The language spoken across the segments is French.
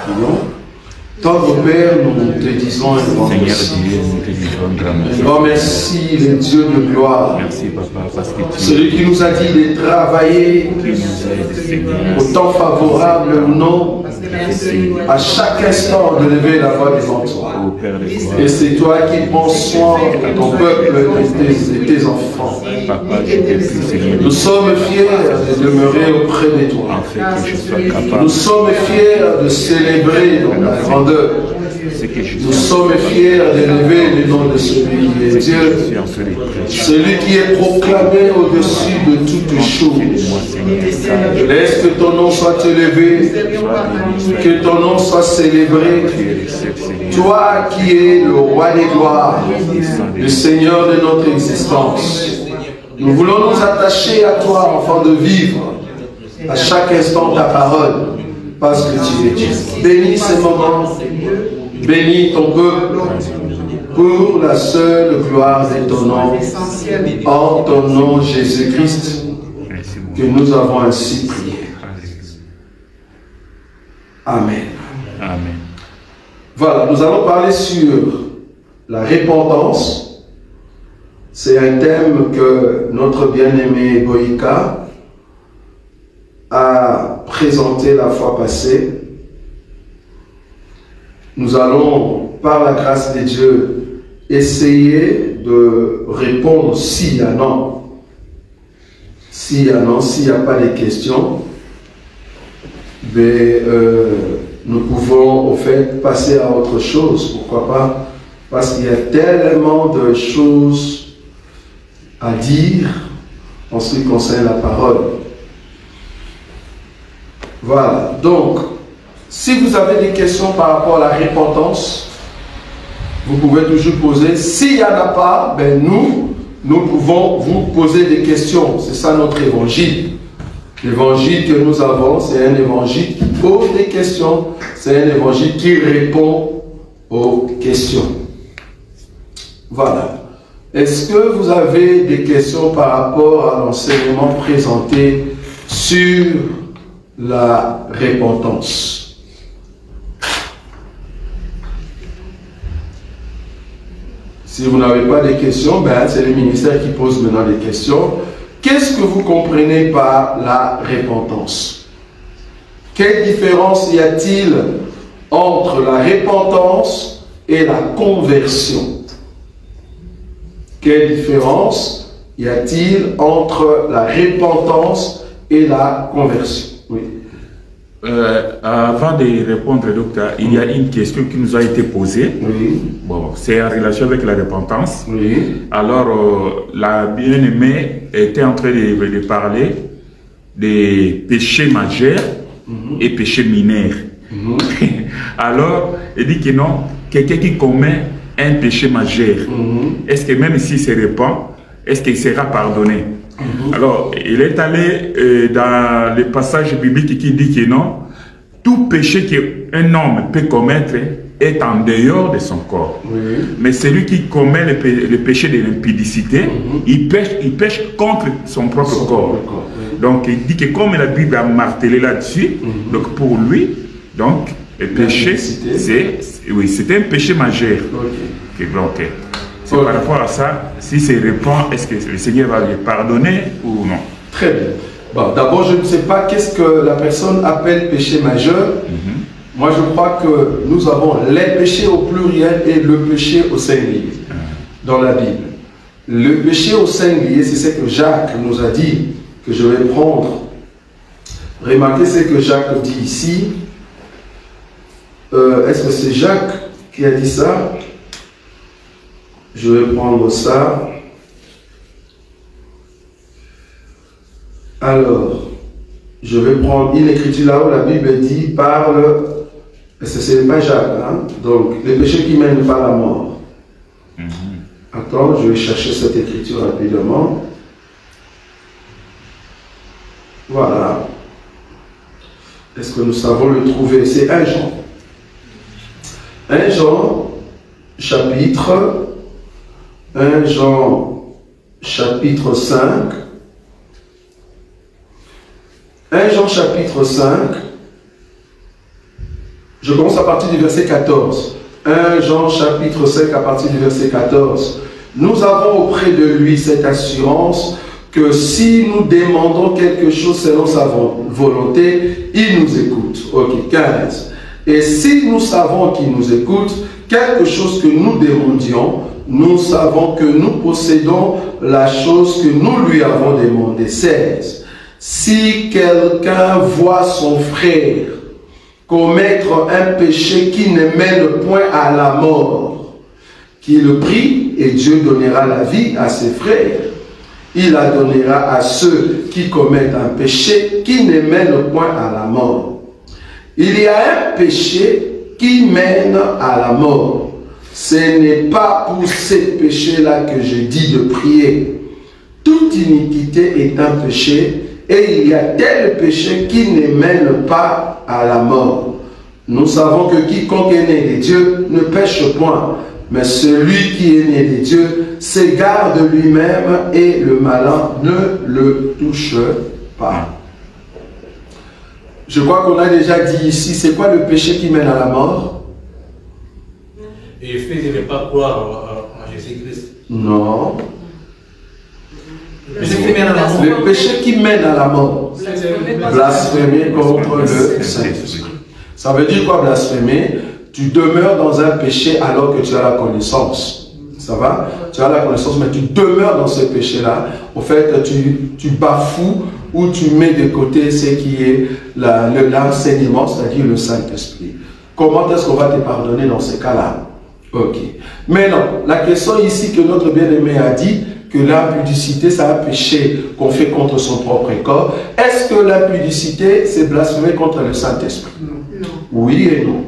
Prions. Tendre Père, nous te disons un grand merci. Un grand merci, le Dieu de gloire. Merci, Papa, parce que celui qui nous a dit de travailler au temps favorable ou non, à chaque instant de lever la voix devant toi. Et c'est toi qui prends soin de ton peuple et de tes enfants. Nous sommes fiers de demeurer auprès de toi. Nous sommes fiers de célébrer dans la grandeur. Nous sommes fiers d'élever le nom de celui qui est Dieu, celui qui est proclamé au-dessus de toutes choses. Laisse que ton nom soit élevé, que ton nom soit célébré. Toi qui es le roi des gloires, le Seigneur de notre existence. Nous voulons nous attacher à toi afin de vivre à chaque instant ta parole, parce que tu es Dieu. Bénis ces moments. Bénis ton peuple pour la seule gloire de ton nom, en ton nom Jésus-Christ, que nous avons ainsi prié. Amen. Amen. Voilà, nous allons parler sur la repentance. C'est un thème que notre bien-aimé Boïka a présenté la fois passée. Nous allons, par la grâce de Dieu, essayer de répondre s'il y a non. S'il y a non, s'il n'y a pas de questions, mais nous pouvons au fait passer à autre chose. Pourquoi pas? Parce qu'il y a tellement de choses à dire en ce qui concerne la parole. Voilà, donc, si vous avez des questions par rapport à la repentance, vous pouvez toujours poser. S'il n'y en a pas, ben nous pouvons vous poser des questions. C'est ça notre évangile. L'évangile que nous avons, c'est un évangile qui pose des questions. C'est un évangile qui répond aux questions. Voilà. Est-ce que vous avez des questions par rapport à l'enseignement présenté sur la repentance? Si vous n'avez pas de questions, ben c'est le ministère qui pose maintenant des questions. Qu'est-ce que vous comprenez par la repentance? Quelle différence y a-t-il entre la repentance et la conversion? Quelle différence y a-t-il entre la repentance et la conversion? Oui. Avant de répondre, docteur, il y a une question qui nous a été posée. Oui. Bon, c'est en relation avec la repentance. Oui. Alors, la bien-aimée était en train de parler des péchés majeurs et péchés mineurs. Alors, elle dit que non, quelqu'un qui commet un péché majeur, est-ce que même s'il se répand, est-ce qu'il sera pardonné? Alors, il est allé dans le passage biblique qui dit que non, tout péché qu'un homme peut commettre est en dehors de son corps. Mais celui qui commet le péché de l'impudicité, il pêche contre son propre corps. Donc, il dit que comme la Bible a martelé là-dessus, donc pour lui, donc, le péché, c'est un péché majeur. Donc, par rapport à ça, si c'est répand, est-ce que le Seigneur va lui pardonner ou non? Très bien. Bon, d'abord, je ne sais pas qu'est-ce que la personne appelle péché majeur. Moi, je crois que nous avons les péchés au pluriel et le péché au singulier dans la Bible. Le péché au singulier, c'est ce que Jacques nous a dit, que je vais prendre. Remarquez ce que Jacques dit ici. Est-ce que c'est Jacques qui a dit ça? Je vais prendre ça. Alors, je vais prendre une écriture là où la Bible dit parle. Ce n'est pas Jacques, hein? Donc, les péchés qui mènent pas à la mort. Attends, je vais chercher cette écriture rapidement. Voilà. Est-ce que nous savons le trouver? C'est 1 Jean. 1 Jean, chapitre 1 Jean, chapitre 5. 1 Jean, chapitre 5. Je commence à partir du verset 14. 1 Jean chapitre 5 à partir du verset 14. Nous avons auprès de lui cette assurance que si nous demandons quelque chose selon sa volonté, il nous écoute. Ok, 15. Et si nous savons qu'il nous écoute, quelque chose que nous demandions, nous savons que nous possédons la chose que nous lui avons demandé. 16. Si quelqu'un voit son frère commettre un péché qui ne mène point à la mort, qu'il le prie et Dieu donnera la vie à ses frères. Il la donnera à ceux qui commettent un péché qui ne mène point à la mort. Il y a un péché qui mène à la mort. Ce n'est pas pour ces péchés-là que je dis de prier. Toute iniquité est un péché, et il y a tel péché qui ne mène pas à la mort. Nous savons que quiconque est né de Dieu ne pêche point, mais celui qui est né de Dieu s'égare de lui-même et le malin ne le touche pas. Je crois qu'on a déjà dit ici, c'est quoi le péché qui mène à la mort? Et le fait de ne pas croire en Jésus-Christ. Non. Le péché qui mène à la mort. Blasphémer contre le Saint-Esprit. Ça veut dire quoi blasphémer? Tu demeures dans un péché alors que tu as la connaissance. Ça va? Tu as la connaissance, mais tu demeures dans ce péché-là. Au fait, tu bafoues ou tu mets de côté ce qui est l'enseignement, c'est-à-dire le Saint-Esprit. Comment est-ce qu'on va te pardonner dans ces cas-là? Ok. Mais non, la question ici que notre bien-aimé a dit, que l'impudicité, c'est un péché qu'on fait contre son propre corps. Est-ce que l'impudicité, c'est blasphémer contre le Saint-Esprit? Non. Oui et non.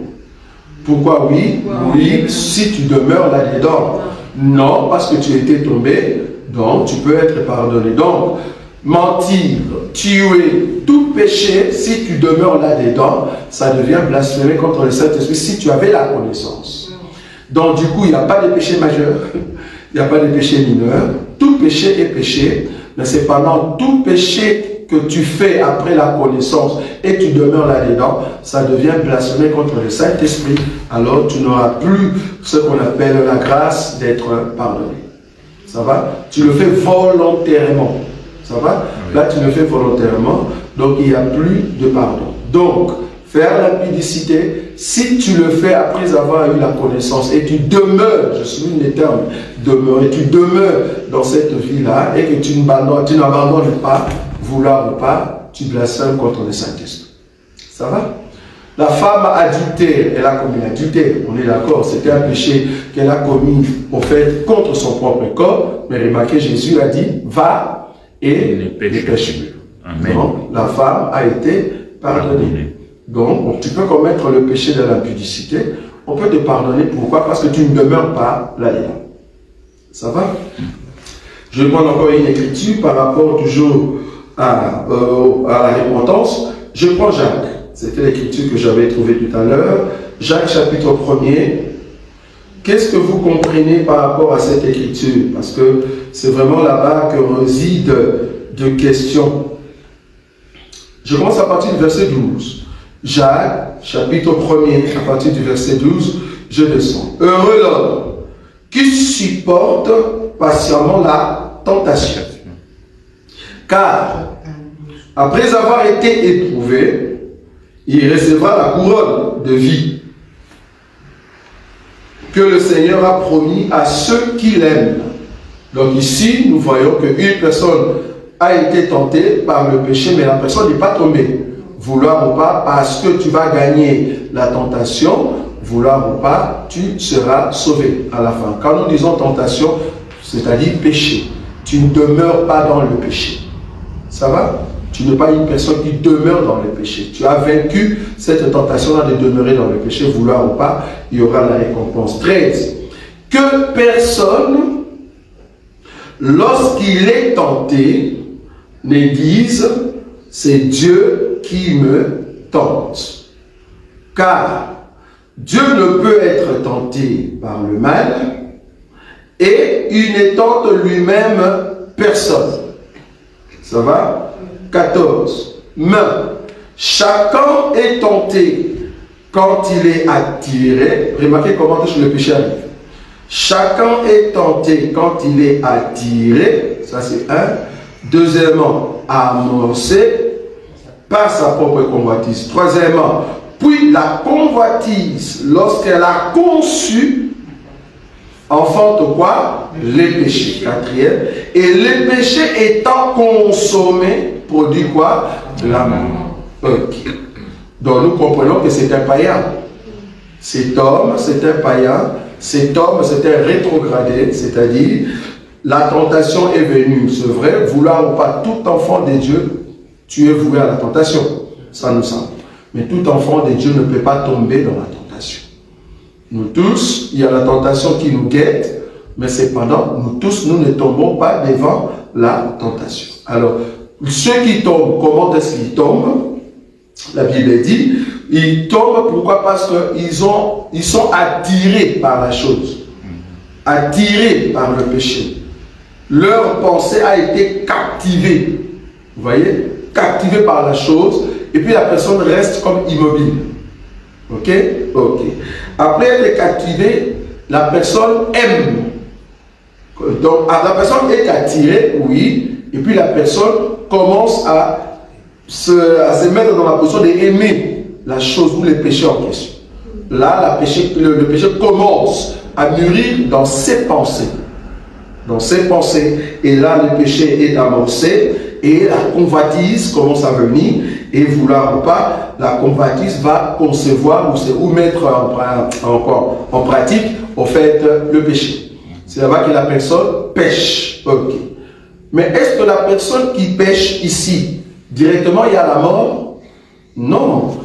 Pourquoi oui? Oui, si tu demeures là-dedans. Non, parce que tu étais tombé, donc tu peux être pardonné. Donc, mentir, tuer, tout péché, si tu demeures là-dedans, ça devient blasphémer contre le Saint-Esprit si tu avais la connaissance. Donc, du coup, il n'y a pas de péché majeur, il n'y a pas de péché mineur. Tout péché est péché, mais c'est pendant tout péché que tu fais après la connaissance et tu demeures là-dedans, ça devient blasphémer contre le Saint-Esprit. Alors tu n'auras plus ce qu'on appelle la grâce d'être pardonné. Ça va? Tu le fais volontairement. Ça va? Là, tu le fais volontairement, donc il n'y a plus de pardon. Donc, faire l'impudicité, si tu le fais après avoir eu la connaissance et tu demeures, je souligne les termes, demeurer, tu demeures dans cette vie-là et que tu n'abandonnes pas, vouloir ou pas, tu blasphèmes contre le Saint-Esprit. Ça va? La femme adultère, elle a commis l'adultère, on est d'accord, c'était un péché qu'elle a commis au fait contre son propre corps, mais remarquez, Jésus a dit, va et ne pêche plus. Donc, la femme a été pardonnée. Donc, tu peux commettre le péché de l'impudicité, on peut te pardonner. Pourquoi? Parce que tu ne demeures pas là-dedans. Ça va? Je vais prendre encore une écriture par rapport toujours à la repentance. Je prends Jacques. C'était l'écriture que j'avais trouvée tout à l'heure. Jacques chapitre 1er. Qu'est-ce que vous comprenez par rapport à cette écriture? Parce que c'est vraiment là-bas que résident de questions. Je commence à partir du verset 12. Jacques, chapitre 1er, à partir du verset 12, je descends. Heureux l'homme qui supporte patiemment la tentation. Car, après avoir été éprouvé, il recevra la couronne de vie que le Seigneur a promis à ceux qui l'aiment. Donc ici, nous voyons qu'une personne a été tentée par le péché, mais la personne n'est pas tombée. Vouloir ou pas, parce que tu vas gagner la tentation, vouloir ou pas, tu seras sauvé à la fin. Quand nous disons tentation, c'est-à-dire péché. Tu ne demeures pas dans le péché. Ça va? Tu n'es pas une personne qui demeure dans le péché. Tu as vaincu cette tentation-là de demeurer dans le péché, vouloir ou pas, il y aura la récompense. 13. Que personne, lorsqu'il est tenté, ne dise « c'est Dieu qui me tente ». Car Dieu ne peut être tenté par le mal et il ne tente lui-même personne. Ça va? 14. Mais chacun est tenté quand il est attiré, remarquez comment le péché arrive. Chacun est tenté quand il est attiré, ça c'est un. Deuxièmement, amorcé par sa propre convoitise. Troisièmement, puis la convoitise, lorsqu'elle a conçu, enfante quoi? Les péchés. Quatrième. Et les péchés étant consommés, produit quoi? De la mort. Ok. Donc nous comprenons que c'est un païen. Cet homme, c'est un païen. Cet homme, c'est un rétrogradé, c'est-à-dire la tentation est venue, c'est vrai, vouloir ou pas, tout enfant de Dieu, tu es voué à la tentation, ça nous semble. Mais tout enfant de Dieu ne peut pas tomber dans la tentation. Nous tous, il y a la tentation qui nous guette, mais cependant, nous tous, nous ne tombons pas devant la tentation. Alors, ceux qui tombent, comment est-ce qu'ils tombent? La Bible dit, ils tombent, pourquoi? Parce qu'ils sont attirés par la chose, attirés par le péché. Leur pensée a été captivée, vous voyez, captivée par la chose, et puis la personne reste comme immobile. Ok? Ok. Après être captivée, la personne aime. Donc, la personne est attirée, oui, et puis la personne commence à se mettre dans la position d'aimer la chose ou le péché en question. Là, le péché commence à mûrir dans ses pensées. Dans ses pensées. Et là, le péché est amorcé et la convoitise commence à venir. Et vouloir ou pas, la convoitise va concevoir ou mettre en pratique, au fait, le péché. C'est là-bas que la personne pêche. Ok. Mais est-ce que la personne qui pêche ici, directement, il y a la mort? Non.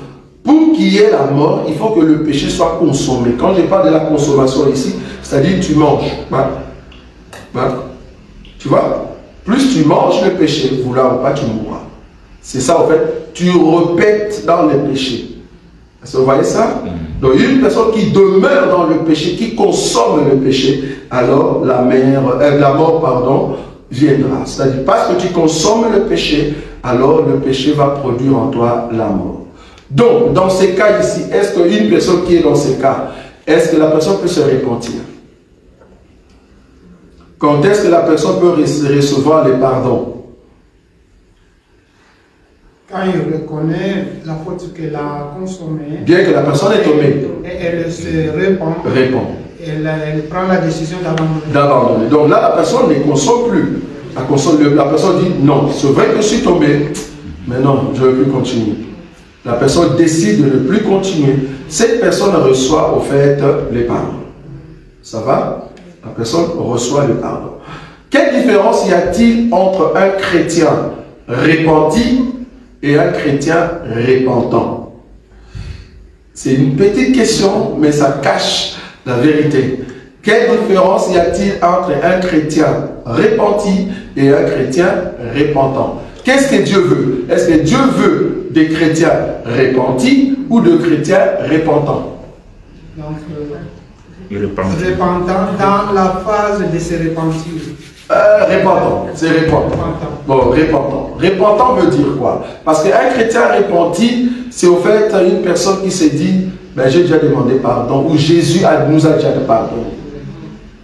Pour qu'il y ait la mort, il faut que le péché soit consommé. Quand je parle de la consommation ici, c'est-à-dire tu manges. Tu vois? Plus tu manges le péché, vouloir ou pas, tu mourras. C'est ça, en fait. Tu répètes dans le péché. Vous voyez ça? Donc, une personne qui demeure dans le péché, qui consomme le péché, alors la mort, viendra. C'est-à-dire, parce que tu consommes le péché, alors le péché va produire en toi la mort. Donc, dans ces cas ici, est-ce qu'une personne qui est dans ces cas, est-ce que la personne peut se repentir? Quand est-ce que la personne peut recevoir les pardons? Quand il reconnaît la faute qu'elle a consommée, bien que la personne est tombée, elle se répand. Elle prend la décision d'abandonner. Donc là, la personne ne consomme plus. La personne dit non, c'est vrai que je suis tombé, mais non, je ne veux plus continuer. La personne décide de ne plus continuer. Cette personne reçoit au fait les pardons. Ça va? La personne reçoit le pardon. Quelle différence y a-t-il entre un chrétien repenti et un chrétien repentant? C'est une petite question, mais ça cache la vérité. Quelle différence y a-t-il entre un chrétien repenti et un chrétien repentant? Qu'est-ce que Dieu veut? Est-ce que Dieu veut des chrétiens repentis ou de chrétiens repentants? Donc, repentant dans la phase de se repentir. Repentant, c'est repentant. Bon, repentant. Repentant veut dire quoi? Parce qu'un chrétien repenti, c'est au fait une personne qui se dit, ben, j'ai déjà demandé pardon, ou Jésus nous a déjà pardonné.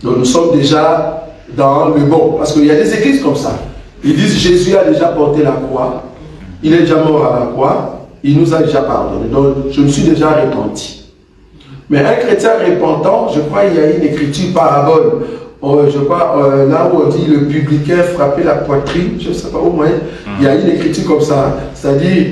Donc nous sommes déjà dans le bon. Parce qu'il y a des églises comme ça. Ils disent Jésus a déjà porté la croix, il est déjà mort à la croix, il nous a déjà pardonné. Donc je me suis déjà repenti. Mais un chrétien repentant, je crois qu'il y a une écriture parabole. Je crois là où on dit le publicain frappait la poitrine, je ne sais pas, au moins, il y a une écriture comme ça. C'est-à-dire,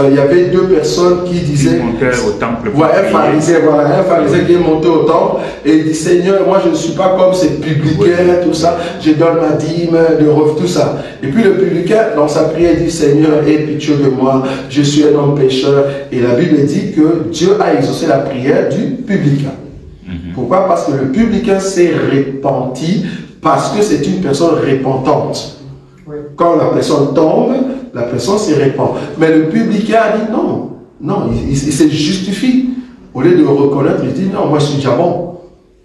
il y avait deux personnes qui disaient. Qui montaient au temple. Ouais, un pharisien qui est monté au temple et il dit Seigneur, moi je ne suis pas comme ces publicains, tout ça, je donne ma dîme, le revenu, tout ça. Et puis le publicain, dans sa prière, dit Seigneur, aie pitié de moi, je suis un homme pécheur. Et la Bible dit que Dieu a exaucé la prière du publicain. Pourquoi? Parce que le publicain s'est repenti, parce que c'est une personne repentante. Oui. Quand la personne tombe, la personne se repent. Mais le publicain a dit non, non, il se justifie. Au lieu de reconnaître, il dit non, moi je suis déjà bon,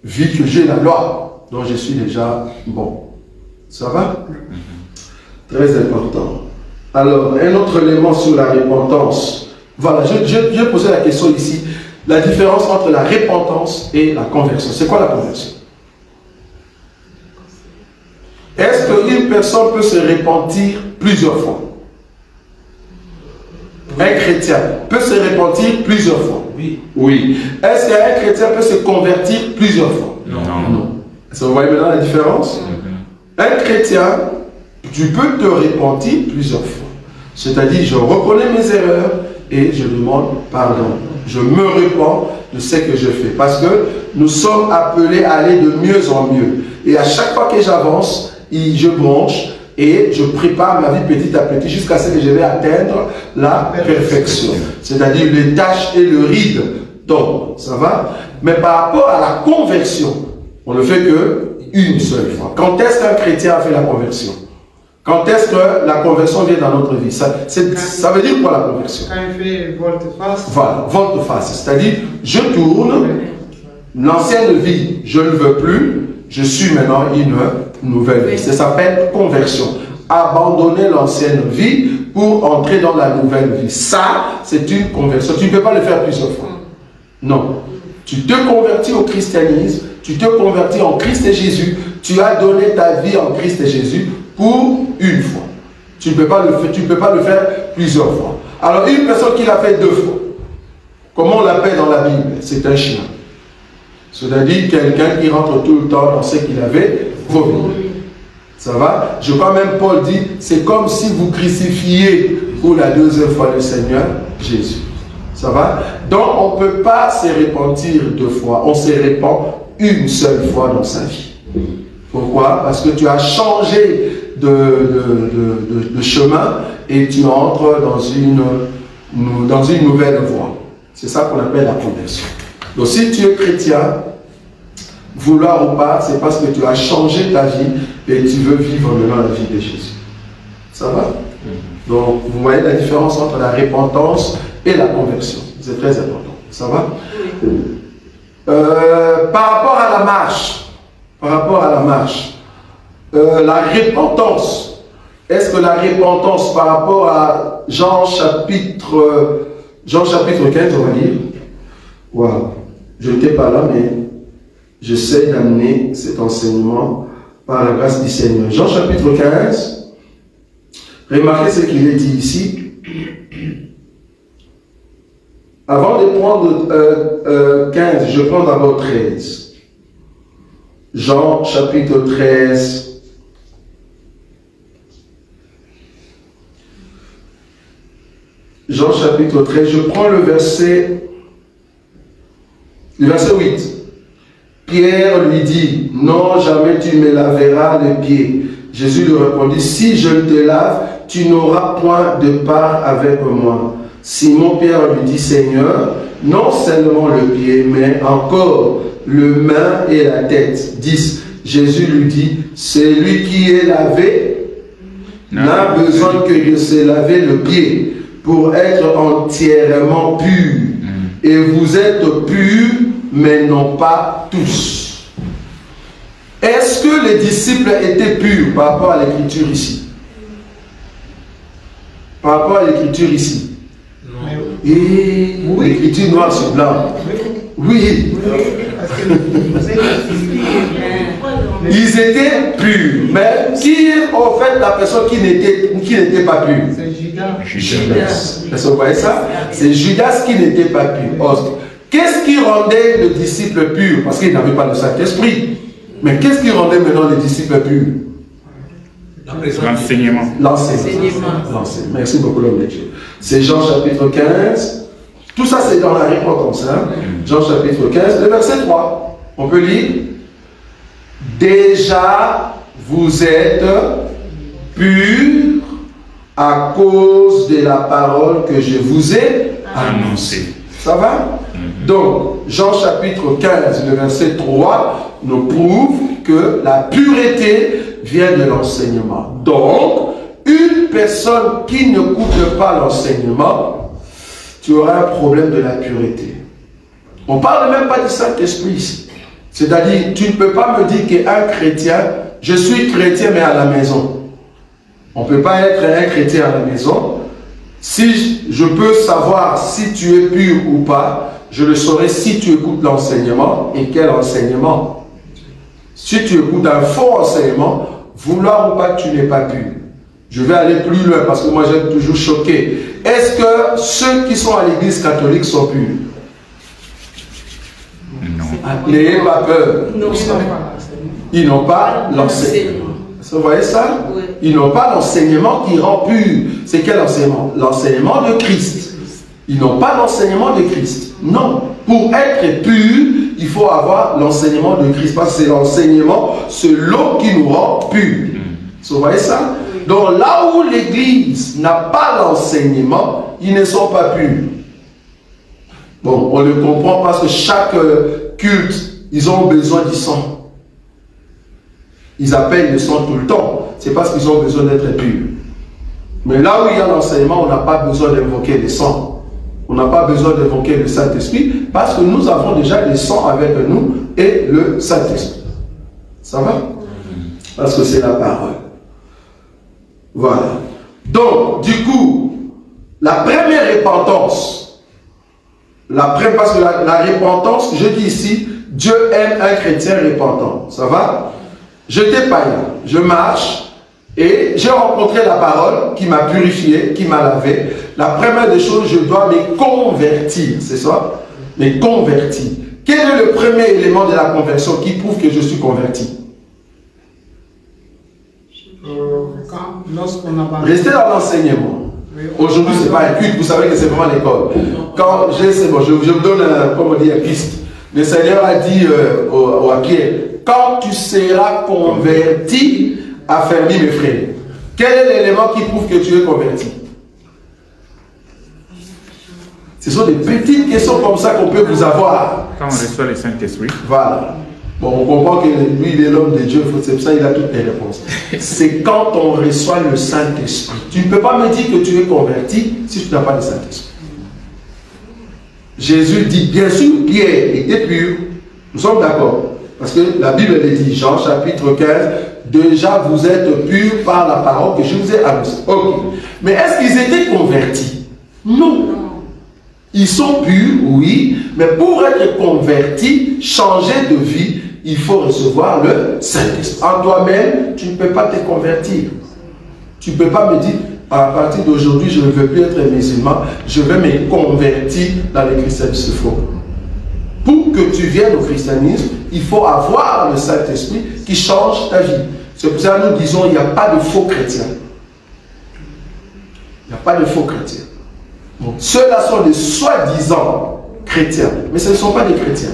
vu que j'ai la loi, donc je suis déjà bon. Ça va? Très important. Alors, un autre élément sur la repentance. Voilà, je posais la question ici. la différence entre la repentance et la conversion. C'est quoi la conversion? Est-ce qu'une personne peut se repentir plusieurs fois? Un chrétien peut se repentir plusieurs fois? Oui. Oui. Est-ce qu'un chrétien peut se convertir plusieurs fois? Non. Non. Est-ce que vous voyez maintenant la différence? Un chrétien, tu peux te repentir plusieurs fois. C'est-à-dire, je reconnais mes erreurs et je demande pardon. Je me repens de ce que je fais. Parce que nous sommes appelés à aller de mieux en mieux. Et à chaque fois que j'avance, je branche et je prépare ma vie petit à petit jusqu'à ce que je vais atteindre la perfection. C'est-à-dire les taches et le ride tombent. Ça va? Mais par rapport à la conversion, on ne fait qu'une seule fois. Quand est-ce qu'un chrétien a fait la conversion? Quand est-ce que la conversion vient dans notre vie? Ça veut dire quoi la conversion? Quand il fait volte-face. Voilà, volte-face. C'est-à-dire, je tourne, l'ancienne vie, je ne veux plus, je suis maintenant une nouvelle vie. Ça s'appelle conversion. Abandonner l'ancienne vie pour entrer dans la nouvelle vie. Ça, c'est une conversion. Tu ne peux pas le faire plusieurs fois. Non. Tu te convertis au christianisme, tu te convertis en Christ et Jésus, tu as donné ta vie en Christ et Jésus pour une fois. Tu ne peux pas le faire plusieurs fois. Alors, une personne qui l'a fait 2 fois, comment on l'appelle dans la Bible? C'est un chien. C'est-à-dire quelqu'un qui rentre tout le temps dans ce qu'il avait vomi. Ça va? Je crois même Paul dit, c'est comme si vous crucifiez pour la 2e fois le Seigneur Jésus. Ça va? Donc on ne peut pas se repentir 2 fois. On se repent une seule fois dans sa vie. Pourquoi? Parce que tu as changé de chemin et tu entres dans une nouvelle voie. C'est ça qu'on appelle la conversion. Donc si tu es chrétien, vouloir ou pas, c'est parce que tu as changé ta vie et tu veux vivre maintenant la vie de Jésus. Ça va? Donc vous voyez la différence entre la repentance et la conversion. C'est très important. Ça va? Par rapport à la marche, la repentance, est-ce que la repentance par rapport à Jean chapitre 15, on va dire, wow. Je n'étais pas là, mais j'essaie d'amener cet enseignement par la grâce du Seigneur. Jean chapitre 15, remarquez ce qu'il est dit ici. Avant de prendre 15, je prends d'abord 13. Jean chapitre 13. Jean chapitre 13, je prends le verset 8. Pierre lui dit, non, jamais tu me laveras les pieds. Jésus lui répondit, si je te lave, tu n'auras point de part avec moi. Simon-Pierre lui dit, Seigneur, non seulement le pied, mais encore le main et la tête. 10. Jésus lui dit, celui qui est lavé n'a besoin que de se laver le pied pour être entièrement pur. Et vous êtes purs, mais non pas tous. Est-ce que les disciples étaient purs par rapport à l'écriture ici? Par rapport à l'écriture ici? Non. Et l'écriture noir sur blanc. Oui. Ils étaient purs. Mais qui est en fait la personne qui n'était pas pure? C'est Judas. Est-ce que vous voyez ça? C'est Judas qui n'était pas pur. Qu'est-ce qui rendait le disciple pur? Parce qu'il n'avait pas le Saint-Esprit. Mais qu'est-ce qui rendait maintenant les disciples purs? L'enseignement. L'enseignement. Merci beaucoup, l'homme de Dieu. C'est Jean chapitre 15. Tout ça, c'est dans la repentance. Hein? Jean chapitre 15, le verset 3. On peut lire. Déjà, vous êtes purs à cause de la parole que je vous ai annoncée. Ça va? Donc, Jean chapitre 15, le verset 3 nous prouve que la pureté vient de l'enseignement. Donc, une personne qui ne n'écoute pas l'enseignement, tu auras un problème de la pureté. On ne parle même pas du Saint-Esprit. C'est-à-dire, tu ne peux pas me dire qu'un chrétien, je suis chrétien mais à la maison. On ne peut pas être un chrétien à la maison. Si je peux savoir si tu es pur ou pas, je le saurai si tu écoutes l'enseignement. Et quel enseignement? Si tu écoutes un faux enseignement, vouloir ou pas, tu n'es pas pur. Je vais aller plus loin parce que moi j'aime toujours choquer. Est-ce que ceux qui sont à l'église catholique sont purs? Non. N'ayez pas peur. Non. Ils n'ont pas l'enseignement. Vous voyez ça? Oui. Ils n'ont pas l'enseignement qui rend pur. C'est quel enseignement? L'enseignement de Christ. Ils n'ont pas l'enseignement de Christ. Non. Pour être pur, il faut avoir l'enseignement de Christ. Parce que c'est l'enseignement, c'est l'eau qui nous rend pur. Vous voyez ça? Donc là où l'église n'a pas l'enseignement, ils ne sont pas purs. Bon, on le comprend parce que chaque culte, ils ont besoin du sang. Ils appellent le sang tout le temps. C'est parce qu'ils ont besoin d'être purs. Mais là où il y a l'enseignement, on n'a pas besoin d'invoquer le sang. On n'a pas besoin d'invoquer le Saint-Esprit parce que nous avons déjà le sang avec nous et le Saint-Esprit. Ça va? Parce que c'est la parole. Voilà. Donc, du coup, la première repentance, parce que la repentance, je dis ici, Dieu aime un chrétien repentant. Ça va? J'étais païen, je marche et j'ai rencontré la parole qui m'a purifié, qui m'a lavé. La première des choses, je dois me convertir, c'est ça? Me convertir. Quel est le premier élément de la conversion qui prouve que je suis converti? Restez dans l'enseignement. Aujourd'hui, ce n'est pas un culte, vous savez que c'est vraiment l'école. Quand c'est bon, je vous donne une piste. Le Seigneur a dit à Pierre, quand tu seras converti, affermis mes frères. Quel est l'élément qui prouve que tu es converti? Ce sont des petites questions comme ça qu'on peut vous avoir. Quand on reçoit le Saint-Esprit. Voilà. Bon, on comprend que lui, il est l'homme de Dieu, c'est pour ça qu'il a toutes les réponses. C'est quand on reçoit le Saint-Esprit. Tu ne peux pas me dire que tu es converti si tu n'as pas le Saint-Esprit. Jésus dit, bien sûr, Pierre était pur. Nous sommes d'accord. Parce que la Bible le dit, Jean chapitre 15, déjà vous êtes purs par la parole que je vous ai annoncée. Ok. Mais est-ce qu'ils étaient convertis? Non. Ils sont purs, oui, mais pour être convertis, changer de vie, il faut recevoir le Saint-Esprit. En toi-même, tu ne peux pas te convertir. Tu ne peux pas me dire, à partir d'aujourd'hui, je ne veux plus être musulman, je vais me convertir dans le christianisme. C'est faux. Pour que tu viennes au christianisme, il faut avoir le Saint-Esprit qui change ta vie. C'est pour ça que nous disons, il n'y a pas de faux chrétiens. Il n'y a pas de faux chrétiens. Bon, ceux-là sont des soi-disant chrétiens, mais ce ne sont pas des chrétiens.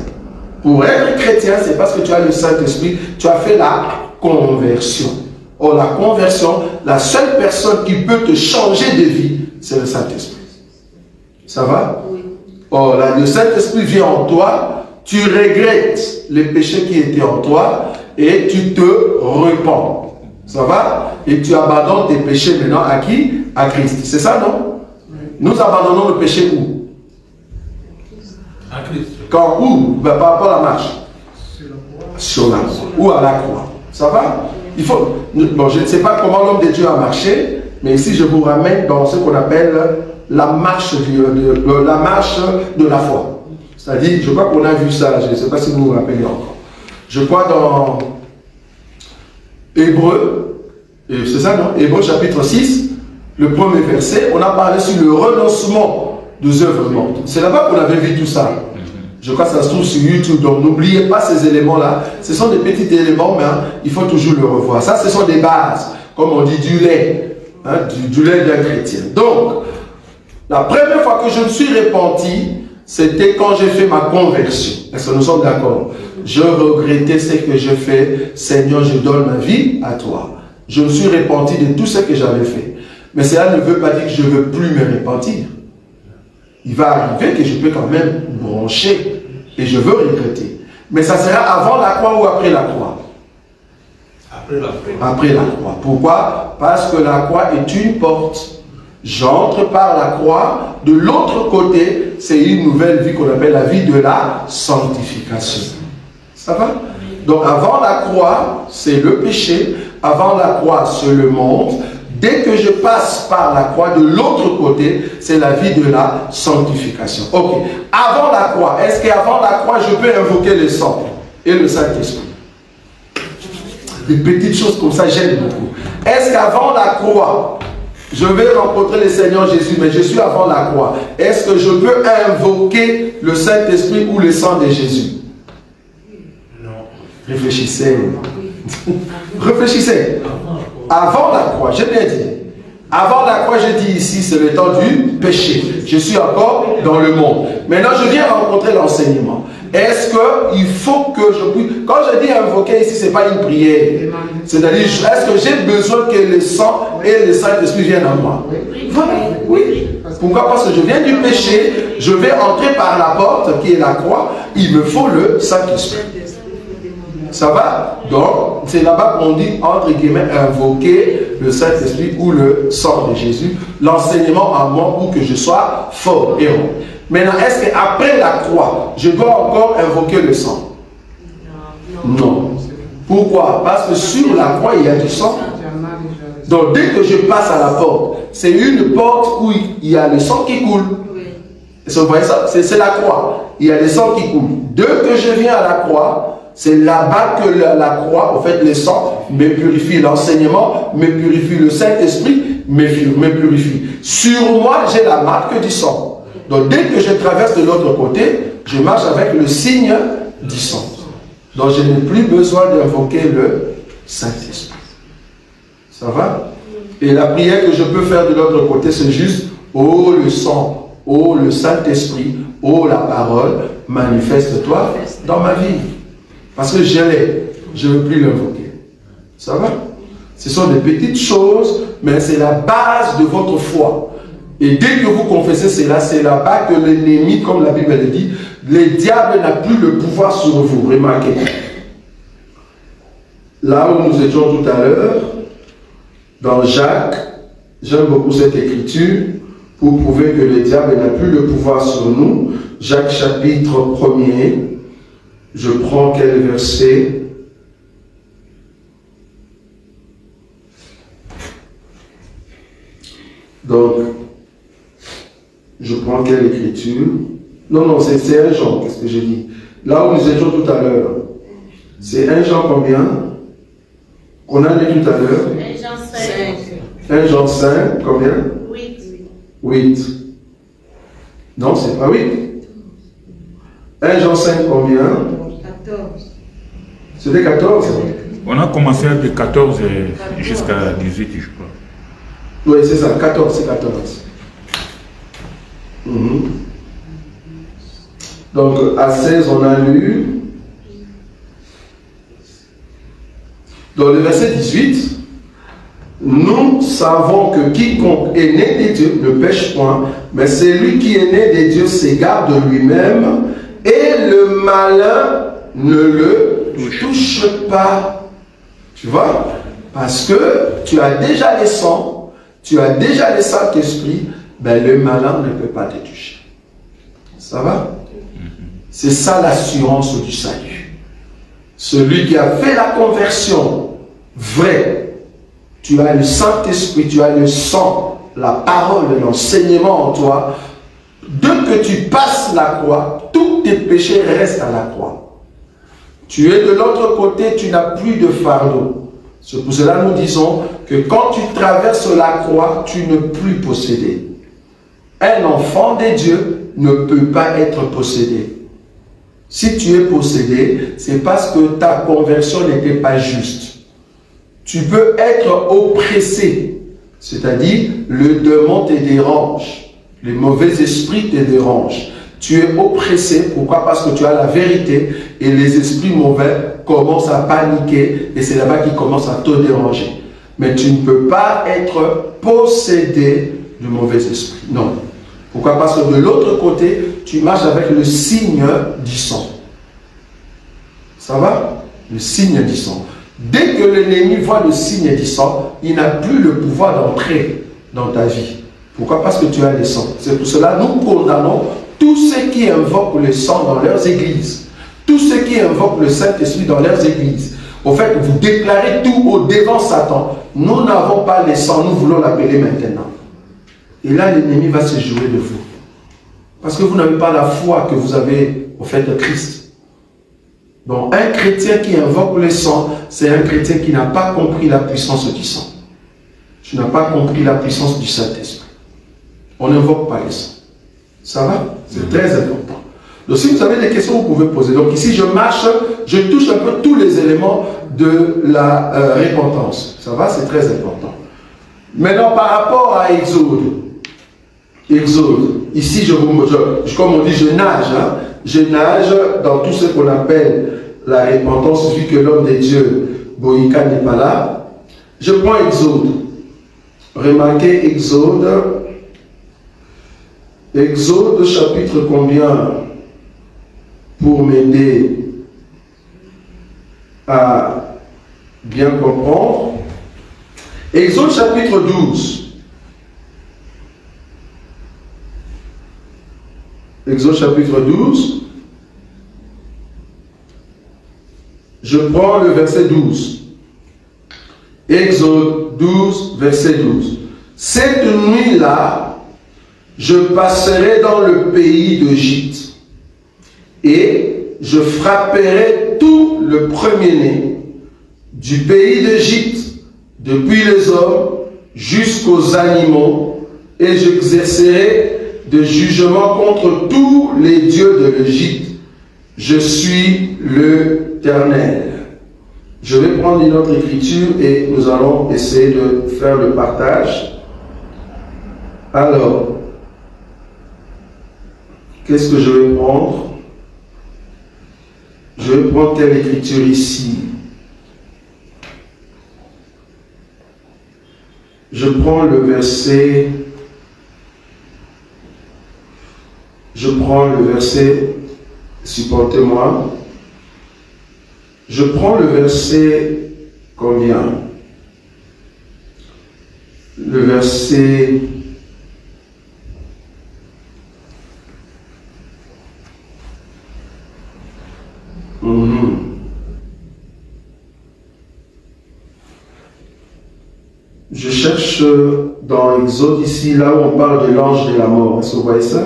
Pour être chrétien, c'est parce que tu as le Saint-Esprit, tu as fait la conversion. Or, la conversion, la seule personne qui peut te changer de vie, c'est le Saint-Esprit. Ça va? Oui. Or, le Saint-Esprit vient en toi, tu regrettes les péchés qui étaient en toi et tu te repens. Ça va? Et tu abandonnes tes péchés maintenant à qui? À Christ. C'est ça, non? Nous abandonnons le péché où? À Christ. Quand où? Ben, par rapport à la marche. Sur la croix. Ou à la croix. Ça va? Il faut. Bon, je ne sais pas comment l'homme de Dieu a marché, mais ici je vous ramène dans ce qu'on appelle la marche de la foi. C'est-à-dire, je crois qu'on a vu ça, je ne sais pas si vous vous rappelez encore. Je crois dans Hébreu, c'est ça, non? Hébreu chapitre 6. Le premier verset, on a parlé sur le renoncement des œuvres mortes. C'est là-bas qu'on avait vu tout ça. Je crois que ça se trouve sur YouTube, donc n'oubliez pas ces éléments-là. Ce sont des petits éléments, mais il faut toujours le revoir. Ça, ce sont des bases, comme on dit, du lait, hein, du lait d'un chrétien. Donc, la première fois que je me suis repenti, c'était quand j'ai fait ma conversion. Est-ce que nous sommes d'accord? Je regrettais ce que je fais. Seigneur, je donne ma vie à toi. Je me suis repenti de tout ce que j'avais fait. Mais cela ne veut pas dire que je ne veux plus me repentir. Il va arriver que je peux quand même broncher et je veux regretter. Mais ça sera avant la croix ou après la croix? Après la croix. Après la croix. Pourquoi? Parce que la croix est une porte. J'entre par la croix. De l'autre côté, c'est une nouvelle vie qu'on appelle la vie de la sanctification. Ça va? Donc avant la croix, c'est le péché. Avant la croix, c'est le monde. Dès que je passe par la croix, de l'autre côté, c'est la vie de la sanctification. Ok. Avant la croix, est-ce qu'avant la croix, je peux invoquer le sang et le Saint-Esprit? Des petites choses comme ça, j'aime beaucoup. Est-ce qu'avant la croix, je vais rencontrer le Seigneur Jésus, mais je suis avant la croix. Est-ce que je peux invoquer le Saint-Esprit ou le sang de Jésus? Non. Réfléchissez. Réfléchissez. Avant la croix, j'ai bien dit. Avant la croix, je dis ici, c'est le temps du péché. Je suis encore dans le monde. Maintenant, je viens rencontrer l'enseignement. Est-ce qu'il faut que je puisse... Quand je dis invoquer ici, ce n'est pas une prière. C'est-à-dire, est-ce que j'ai besoin que le sang et le Saint-Esprit viennent à moi? Voilà, oui. Pourquoi? Parce que je viens du péché, je vais entrer par la porte qui est la croix, il me faut le Saint-Esprit. Ça va? Donc, c'est là-bas qu'on dit, entre guillemets, invoquer le Saint-Esprit ou le sang de Jésus, l'enseignement à moi pour que je sois fort et rond. Maintenant, est-ce qu'après la croix, je dois encore invoquer le sang? Non. Pourquoi? Parce que sur la croix, il y a du sang. Donc, dès que je passe à la porte, c'est une porte où il y a le sang qui coule. Vous voyez ça? C'est la croix. Il y a le sang qui coule. Dès que je viens à la croix, c'est là-bas que la croix, en fait, le sang me purifie. L'enseignement me purifie. Le Saint-Esprit me purifie. Sur moi, j'ai la marque du sang. Donc, dès que je traverse de l'autre côté, je marche avec le signe du sang. Donc, je n'ai plus besoin d'invoquer le Saint-Esprit. Ça va? Et la prière que je peux faire de l'autre côté, c'est juste, oh le sang, oh le Saint-Esprit, oh la parole, manifeste-toi dans ma vie. Parce que je l'ai, je ne veux plus l'invoquer. Ça va? Ce sont des petites choses, mais c'est la base de votre foi. Et dès que vous confessez cela, c'est là-bas que l'ennemi, comme la Bible le dit, le diable n'a plus le pouvoir sur vous. Remarquez. Là où nous étions tout à l'heure, dans Jacques, j'aime beaucoup cette écriture pour prouver que le diable n'a plus le pouvoir sur nous. Jacques chapitre 1er, je prends quel verset? Donc, je prends quelle écriture? Non, c'est 1 Jean, qu'est-ce que j'ai dit? Là où nous étions tout à l'heure, c'est 1 Jean combien? On a dit tout à l'heure 1 Jean 5. 1 Jean 5, combien? 8. 8. Non, c'est pas 8. 1 Jean 5, combien? 14. C'était 14. On a commencé de 14 jusqu'à 18, je crois. Oui, c'est ça, 14, c'est 14. Donc, à 16, on a lu. Dans le verset 18, nous savons que quiconque est né de Dieu ne pêche point, mais celui qui est né de Dieu s'égare de lui-même, et le malin ne le touche pas. Tu vois? Parce que tu as déjà les sangs, tu as déjà le Saint-Esprit, ben le malin ne peut pas te toucher. Ça va? C'est ça l'assurance du salut. Celui qui a fait la conversion vraie, tu as le Saint-Esprit, tu as le sang, la parole, l'enseignement en toi. Dès que tu passes la croix, tous tes péchés restent à la croix. Tu es de l'autre côté, tu n'as plus de fardeau. C'est pour cela que nous disons que quand tu traverses la croix, tu ne peux plus posséder. Un enfant de Dieu ne peut pas être possédé. Si tu es possédé, c'est parce que ta conversion n'était pas juste. Tu peux être oppressé, c'est-à-dire le démon te dérange, les mauvais esprits te dérangent. Tu es oppressé, pourquoi? Parce que tu as la vérité et les esprits mauvais commencent à paniquer et c'est là-bas qu'ils commencent à te déranger. Mais tu ne peux pas être possédé de mauvais esprits. Non. Pourquoi? Parce que de l'autre côté, tu marches avec le signe du sang. Ça va? Le signe du sang. Dès que l'ennemi voit le signe du sang, il n'a plus le pouvoir d'entrer dans ta vie. Pourquoi? Parce que tu as le sang. C'est pour cela que nous condamnons tous ceux qui invoquent le sang dans leurs églises. Tous ceux qui invoquent le Saint-Esprit dans leurs églises. Au fait, vous déclarez tout au devant Satan. Nous n'avons pas les sangs, nous voulons l'appeler maintenant. Et là, l'ennemi va se jouer de vous. Parce que vous n'avez pas la foi que vous avez au fait de Christ. Donc, un chrétien qui invoque le sang, c'est un chrétien qui n'a pas compris la puissance du sang. Tu n'as pas compris la puissance du Saint-Esprit. On n'invoque pas les sangs. Ça va? C'est très important. Donc, si vous avez des questions, vous pouvez poser. Donc, ici, je marche, je touche un peu tous les éléments de la repentance. Ça va? C'est très important. Maintenant, par rapport à Exode, ici, comme on dit, je nage. Hein? Je nage dans tout ce qu'on appelle la repentance, vu que l'homme de Dieu, Boïka, n'est pas là. Je prends Exode. Remarquez Exode. Exode, chapitre combien? Pour m'aider à bien comprendre. Exode, chapitre 12. Exode chapitre 12, je prends le verset 12. Exode 12, verset 12. Cette nuit-là, je passerai dans le pays d'Égypte et je frapperai tout le premier-né du pays d'Égypte, depuis les hommes jusqu'aux animaux, et j'exercerai de jugement contre tous les dieux de l'Égypte. Je suis l'Éternel. Je vais prendre une autre écriture et nous allons essayer de faire le partage. Alors, qu'est-ce que je vais prendre? Je vais prendre telle écriture ici. Je prends le verset... Je prends le verset, supportez-moi. Je prends le verset combien? Le verset... Je cherche dans Exode ici, là où on parle de l'ange de la mort. Est-ce que vous voyez ça?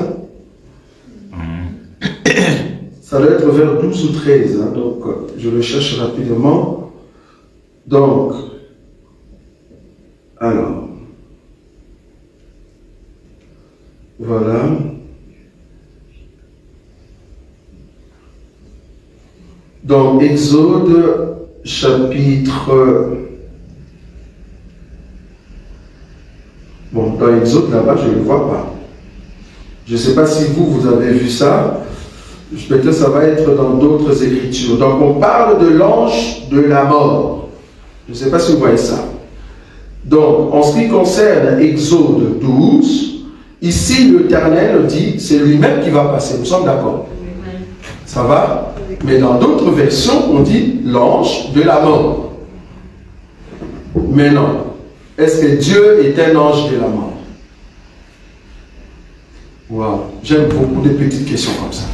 Ça doit être vers 12 ou 13, hein, donc je le cherche rapidement. Donc, alors, voilà. Donc, Exode, chapitre... Bon, dans Exode, là-bas, je ne le vois pas. Je ne sais pas si vous avez vu ça. Peut-être ça va être dans d'autres écritures. Donc on parle de l'ange de la mort. Je ne sais pas si vous voyez ça. Donc en ce qui concerne Exode 12, ici l'Éternel dit, c'est lui-même qui va passer. Nous sommes d'accord? Ça va? Mais dans d'autres versions, on dit l'ange de la mort. Mais non. Est-ce que Dieu est un ange de la mort? Wow. J'aime beaucoup de petites questions comme ça.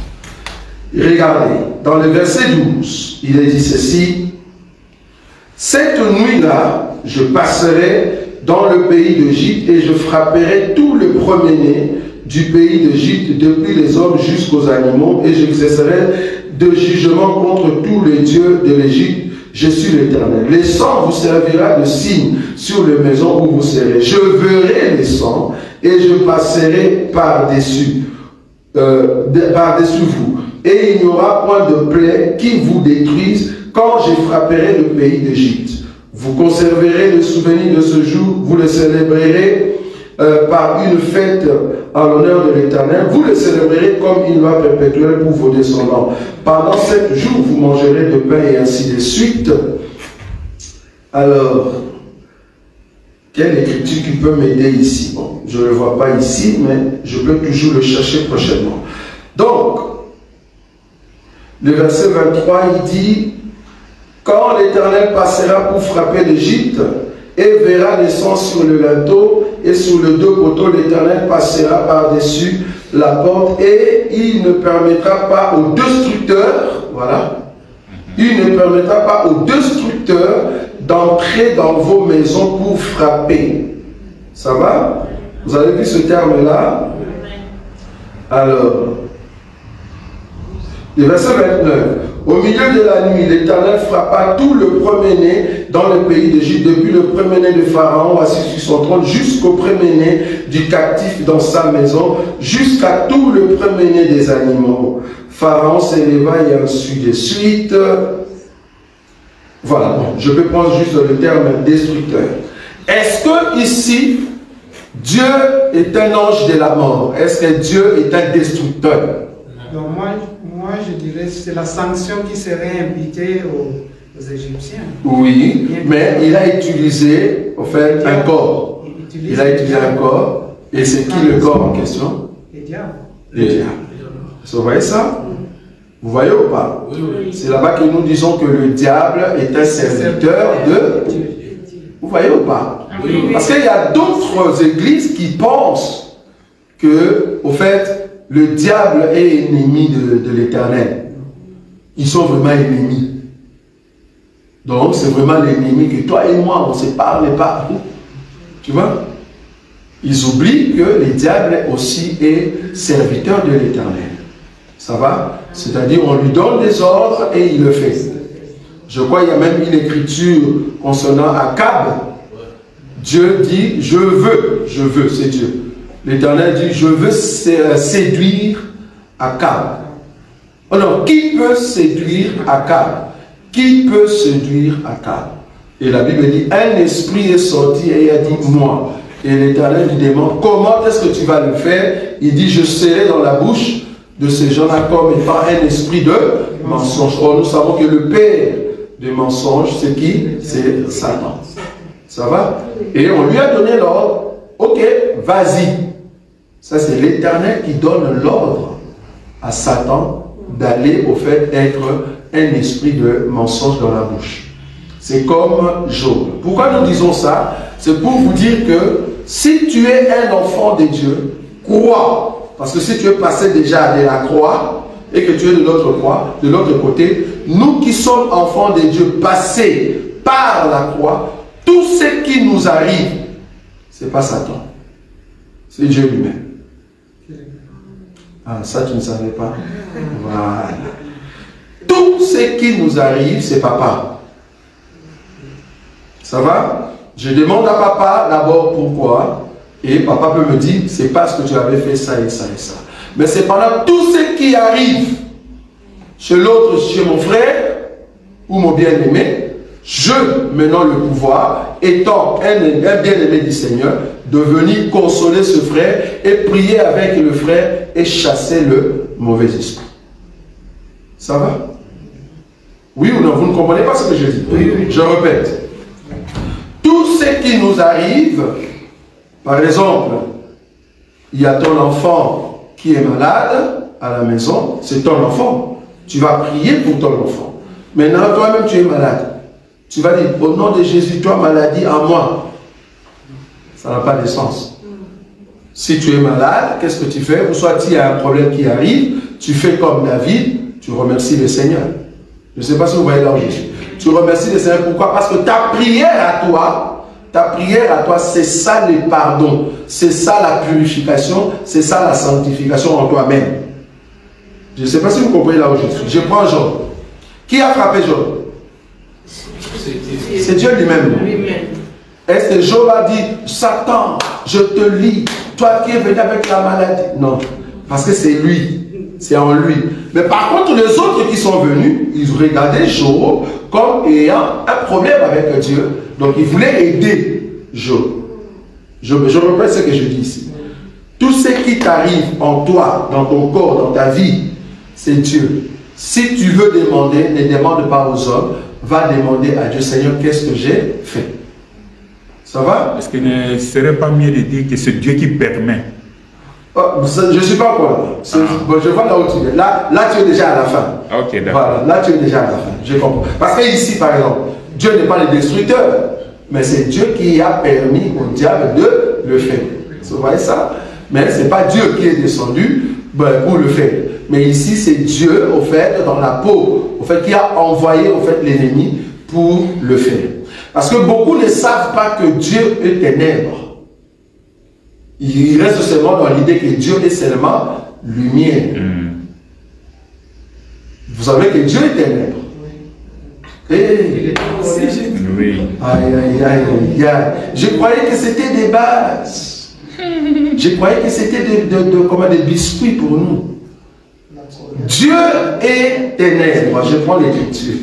Regardez, dans le verset 12, il est dit ceci. Cette nuit-là, je passerai dans le pays d'Égypte et je frapperai tout le premier-né du pays d'Égypte, depuis les hommes jusqu'aux animaux, et j'exercerai de jugement contre tous les dieux de l'Égypte. Je suis l'Éternel. Les sangs vous servira de signe sur les maisons où vous serez. Je verrai les sangs et je passerai par-dessus vous. Et il n'y aura point de plaie qui vous détruise quand je frapperai le pays d'Égypte. Vous conserverez le souvenir de ce jour, vous le célébrerez par une fête en l'honneur de l'Éternel. Vous le célébrerez comme une loi perpétuelle pour vos descendants. Pendant 7 jours, vous mangerez de pain et ainsi de suite. Alors, quelle écriture qui peut m'aider ici? Bon, je ne le vois pas ici, mais je peux toujours le chercher prochainement. Donc, le verset 23, il dit, quand l'Éternel passera pour frapper l'Égypte et verra les sangs sur le linteau et sur le deux poteaux, l'Éternel passera par-dessus la porte et il ne permettra pas aux destructeurs, voilà, Il ne permettra pas aux destructeurs d'entrer dans vos maisons pour frapper. Ça va? Vous avez vu ce terme-là? Alors, le verset 29. Au milieu de la nuit, l'Éternel frappa tout le premier-né dans le pays d'Égypte, depuis le premier-né de Pharaon assis sur son trône, jusqu'au premier-né du captif dans sa maison, jusqu'à tout le premier-né des animaux. Pharaon s'éleva et ainsi de suite. Voilà, bon, je peux prendre juste le terme destructeur. Est-ce que ici, Dieu est un ange de la mort? Est-ce que Dieu est un destructeur? Donc moi je dirais que c'est la sanction qui serait imputée aux Égyptiens. Oui, mais il a utilisé, en fait, un corps. Il a utilisé un corps. Et c'est qui le corps en question? Le diable. Le diable. Vous voyez ça? Vous voyez ou pas? C'est là-bas que nous disons que le diable est un serviteur de Dieu. Vous voyez ou pas? Parce qu'il y a d'autres églises qui pensent que, au fait, le diable est ennemi de l'Éternel. Ils sont vraiment ennemis. Donc, c'est vraiment l'ennemi que toi et moi, on ne se parle pas. Tu vois? Ils oublient que le diable aussi est serviteur de l'Éternel. Ça va? C'est-à-dire, on lui donne des ordres et il le fait. Je crois qu'il y a même une écriture concernant Akab. Dieu dit, je veux, c'est Dieu. L'Éternel dit, je veux séduire Akab. Alors, qui peut séduire Akab? Qui peut séduire Akab? Et la Bible dit, un esprit est sorti et il a dit, moi. Et l'Éternel lui demande, comment est-ce que tu vas le faire? Il dit, je serai dans la bouche de ces gens-là comme étant un esprit de mensonge. Or, nous savons que le père de mensonge, c'est qui? C'est Satan. Ça va? Et on lui a donné l'ordre, ok, vas-y. Ça, c'est l'Éternel qui donne l'ordre à Satan d'aller, au fait, être un esprit de mensonge dans la bouche. C'est comme Job. Pourquoi nous disons ça? C'est pour vous dire que si tu es un enfant de Dieu, crois. Parce que si tu es passé déjà de la croix et que tu es de l'autre croix, de l'autre côté, nous qui sommes enfants de Dieu, passés par la croix, tout ce qui nous arrive, ce n'est pas Satan. C'est Dieu lui-même. Ah, ça tu ne savais pas? Voilà. Tout ce qui nous arrive, c'est papa. Ça va? Je demande à papa d'abord pourquoi. Et papa peut me dire, c'est parce que tu avais fait ça et ça et ça. Mais c'est pendant tout ce qui arrive chez l'autre, chez mon frère ou mon bien-aimé, je, maintenant le pouvoir, étant un bien-aimé du Seigneur, de venir consoler ce frère et prier avec le frère et chasser le mauvais esprit. Ça va? Oui ou non? Vous ne comprenez pas ce que je dis? Oui. Je répète. Tout ce qui nous arrive, par exemple, il y a ton enfant qui est malade à la maison, c'est ton enfant. Tu vas prier pour ton enfant. Maintenant, toi-même, tu es malade. Tu vas dire, au nom de Jésus, toi, maladie en moi. Ça n'a pas de sens. Si tu es malade, qu'est-ce que tu fais? Ou soit il y a un problème qui arrive, tu fais comme David, tu remercies le Seigneur. Je ne sais pas si vous voyez là où je suis. Tu remercies le Seigneur. Pourquoi? Parce que ta prière à toi, c'est ça le pardon. C'est ça la purification, c'est ça la sanctification en toi-même. Je ne sais pas si vous comprenez là où je suis. Je prends Job. Qui a frappé Job? C'est Dieu lui-même. Est-ce que Job a dit, Satan, je te lis, toi qui es venu avec la maladie? Non, parce que c'est lui, c'est en lui. Mais par contre, les autres qui sont venus, ils regardaient Job comme ayant un problème avec Dieu. Donc, ils voulaient aider Job. Je répète ce que je dis ici. Tout ce qui t'arrive en toi, dans ton corps, dans ta vie, c'est Dieu. Si tu veux demander, ne demande pas aux hommes, va demander à Dieu, Seigneur, qu'est-ce que j'ai fait? Ça va? Est-ce qu'il ne serait pas mieux de dire que c'est Dieu qui permet? Je ne suis pas encore là. Bon, je vois là où tu es. Là, tu es déjà à la fin. Ok, d'accord. Voilà, là tu es déjà à la fin. Je comprends. Parce que ici, par exemple, Dieu n'est pas le destructeur, mais c'est Dieu qui a permis au diable de le faire. Vous voyez ça? Mais ce n'est pas Dieu qui est descendu pour le faire. Mais ici, c'est Dieu, au fait, dans la peau, au fait, qui a envoyé, au fait, l'ennemi pour le faire. Parce que beaucoup ne savent pas que Dieu est ténèbres. Ils restent seulement dans l'idée que Dieu est seulement lumière. Vous savez que Dieu est ténèbres. Hey. Oui. Aïe, aïe, aïe, aïe. Je croyais que c'était des bases. Je croyais que c'était des biscuits pour nous. Dieu est ténèbres. Je prends l'écriture.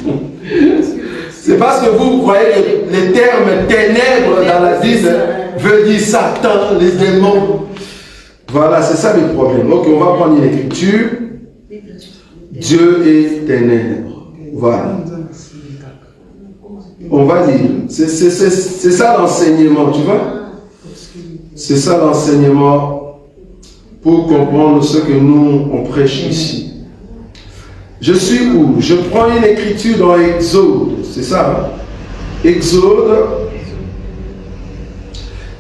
C'est parce que vous croyez que le terme ténèbres dans la Bible veut dire Satan, les démons. Voilà, c'est ça le problème. Ok, on va prendre l'écriture. Dieu est ténèbres. Voilà. On va dire, c'est ça l'enseignement, tu vois? C'est ça l'enseignement pour comprendre ce que nous, on prêche ici. Je suis où? Je prends une écriture dans Exode, c'est ça? Hein? Exode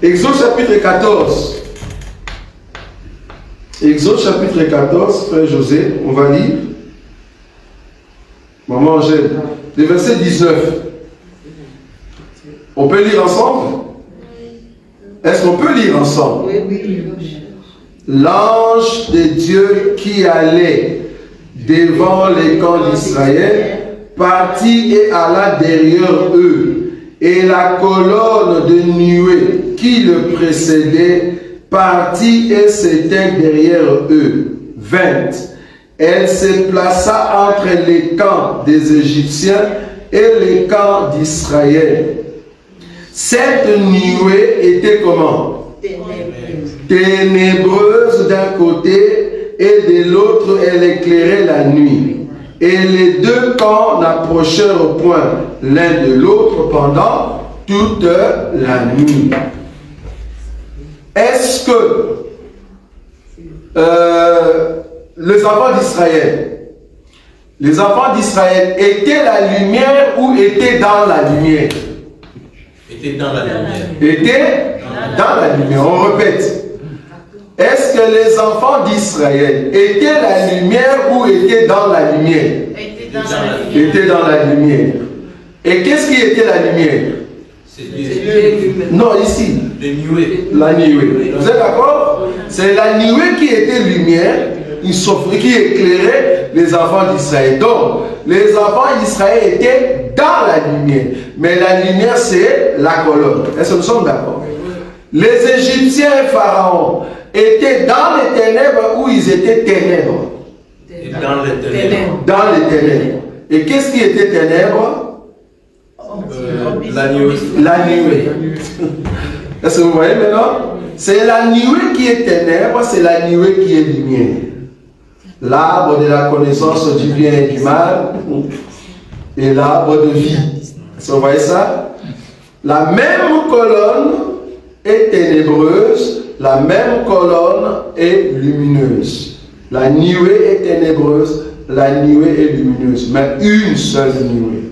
chapitre 14. Exode chapitre 14, frère José, on va lire. Maman Angèle, le verset 19. On peut lire ensemble? Est-ce qu'on peut lire ensemble? Oui. L'ange de Dieu qui allait devant les camps d'Israël partit et alla derrière eux, et la colonne de nuée qui le précédait partit et s'éteint derrière eux. 20. Elle se plaça entre les camps des Égyptiens et les camps d'Israël. Cette nuée était comment? Ténébreuse d'un côté et de l'autre elle éclairait la nuit. Et les deux camps n'approchèrent point l'un de l'autre pendant toute la nuit. Est-ce que les enfants d'Israël étaient la lumière ou étaient dans la lumière? Était dans la lumière. Était dans la lumière. On répète. Est-ce que les enfants d'Israël étaient la lumière ou étaient dans la lumière? Étaient dans la lumière. Et qu'est-ce qui était la lumière? C'est Dieu. Non, ici. La nuée. Vous êtes d'accord? C'est la nuée qui était lumière, qui éclairait les enfants d'Israël. Donc, les enfants d'Israël étaient dans la lumière. Mais la lumière, c'est la colonne. Est-ce que nous sommes d'accord? Les Égyptiens et Pharaon étaient dans les ténèbres ou ils étaient ténèbres? Dans les ténèbres. Dans les ténèbres. Et qu'est-ce qui était ténèbres? La nuée. La nuée. Est-ce que vous voyez maintenant? C'est la nuée qui est ténèbres, c'est la nuée qui est lumière. L'arbre de la connaissance du bien et du mal et l'arbre de vie. Est-ce que vous voyez ça? La même colonne est ténébreuse, la même colonne est lumineuse. La nuée est ténébreuse, la nuée est lumineuse, mais une seule nuée.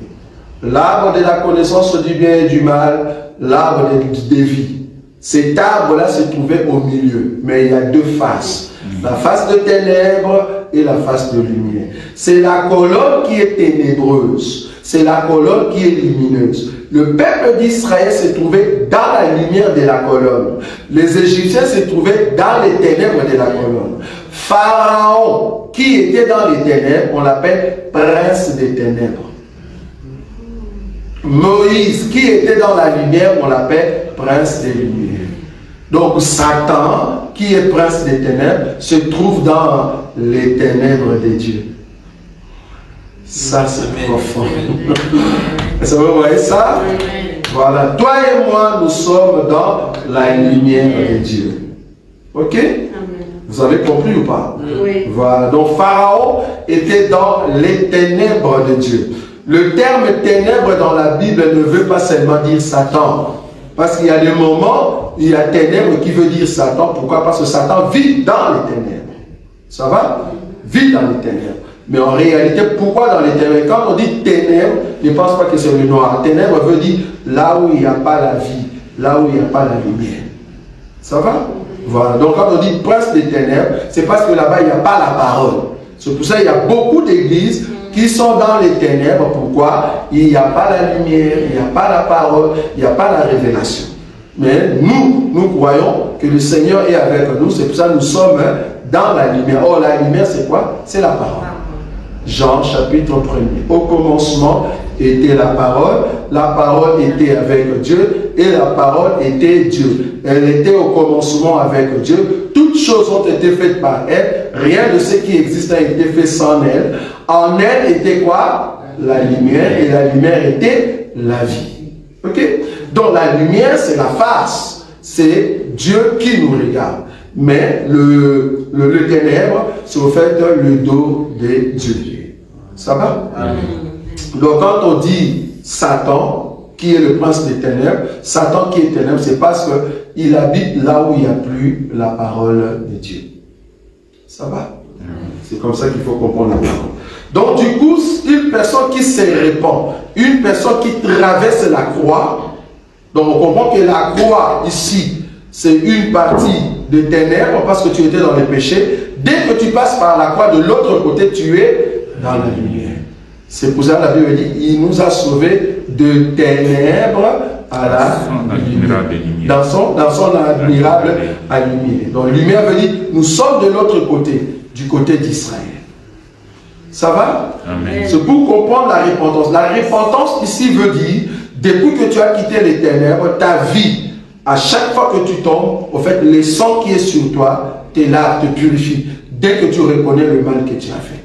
L'arbre de la connaissance du bien et du mal, l'arbre de vie. Cet arbre-là se trouvait au milieu, mais il y a deux faces. La face de ténèbres et la face de lumière. C'est la colonne qui est ténébreuse. C'est la colonne qui est lumineuse. Le peuple d'Israël se trouvait dans la lumière de la colonne. Les Égyptiens se trouvaient dans les ténèbres de la colonne. Pharaon, qui était dans les ténèbres, on l'appelle prince des ténèbres. Moïse, qui était dans la lumière, on l'appelle prince des lumières. Donc Satan, qui est prince des ténèbres, se trouve dans les ténèbres de Dieu. Ça, c'est profond. Est-ce que vous voyez ça? Voilà. Toi et moi, nous sommes dans la lumière de Dieu. Ok? Vous avez compris ou pas? Oui. Voilà. Donc Pharaon était dans les ténèbres de Dieu. Le terme ténèbres dans la Bible ne veut pas seulement dire Satan. Parce qu'il y a des moments, il y a ténèbres qui veut dire Satan. Pourquoi? Parce que Satan vit dans les ténèbres. Ça va? Vit dans les ténèbres. Mais en réalité, pourquoi dans les ténèbres? Quand on dit ténèbres, ne pense pas que c'est le noir. Ténèbres veut dire là où il n'y a pas la vie, là où il n'y a pas la lumière. Ça va? Voilà, donc quand on dit prince des ténèbres, c'est parce que là-bas, il n'y a pas la parole. C'est pour ça qu'il y a beaucoup d'églises qui sont dans les ténèbres. Pourquoi? Il n'y a pas la lumière, il n'y a pas la parole, il n'y a pas la révélation. Mais nous croyons que le Seigneur est avec nous. C'est pour ça que nous sommes dans la lumière. Or, la lumière, c'est quoi? C'est la parole. Jean, chapitre 1er. Au commencement était la parole était avec Dieu, et la parole était Dieu. Elle était au commencement avec Dieu. Toutes choses ont été faites par elle. Rien de ce qui existe a été fait sans elle. En elle était quoi? La lumière, et la lumière était la vie. Ok? Donc la lumière, c'est la face. C'est Dieu qui nous regarde. Mais le ténèbre, c'est au fait le dos de Dieu. Ça va? Amen. Donc quand on dit Satan, qui est le prince des ténèbres, Satan qui est ténèbre, c'est parce qu'il habite là où il n'y a plus la parole de Dieu. Ça va? C'est comme ça qu'il faut comprendre la parole. Donc du coup, une personne qui se répand, une personne qui traverse la croix, donc on comprend que la croix ici, c'est une partie de ténèbres parce que tu étais dans les péchés. Dès que tu passes par la croix de l'autre côté, tu es dans la lumière. C'est pour ça que la Bible dit, il nous a sauvés de ténèbres à la lumière. Dans son admirable lumière. Donc lumière veut dire, nous sommes de l'autre côté, du côté d'Israël. Ça va? C'est pour comprendre la repentance. La repentance ici veut dire, depuis que tu as quitté les ténèbres, ta vie, à chaque fois que tu tombes, au fait, le sang qui est sur toi, t'es là, te purifie. Dès que tu reconnais le mal que tu as fait.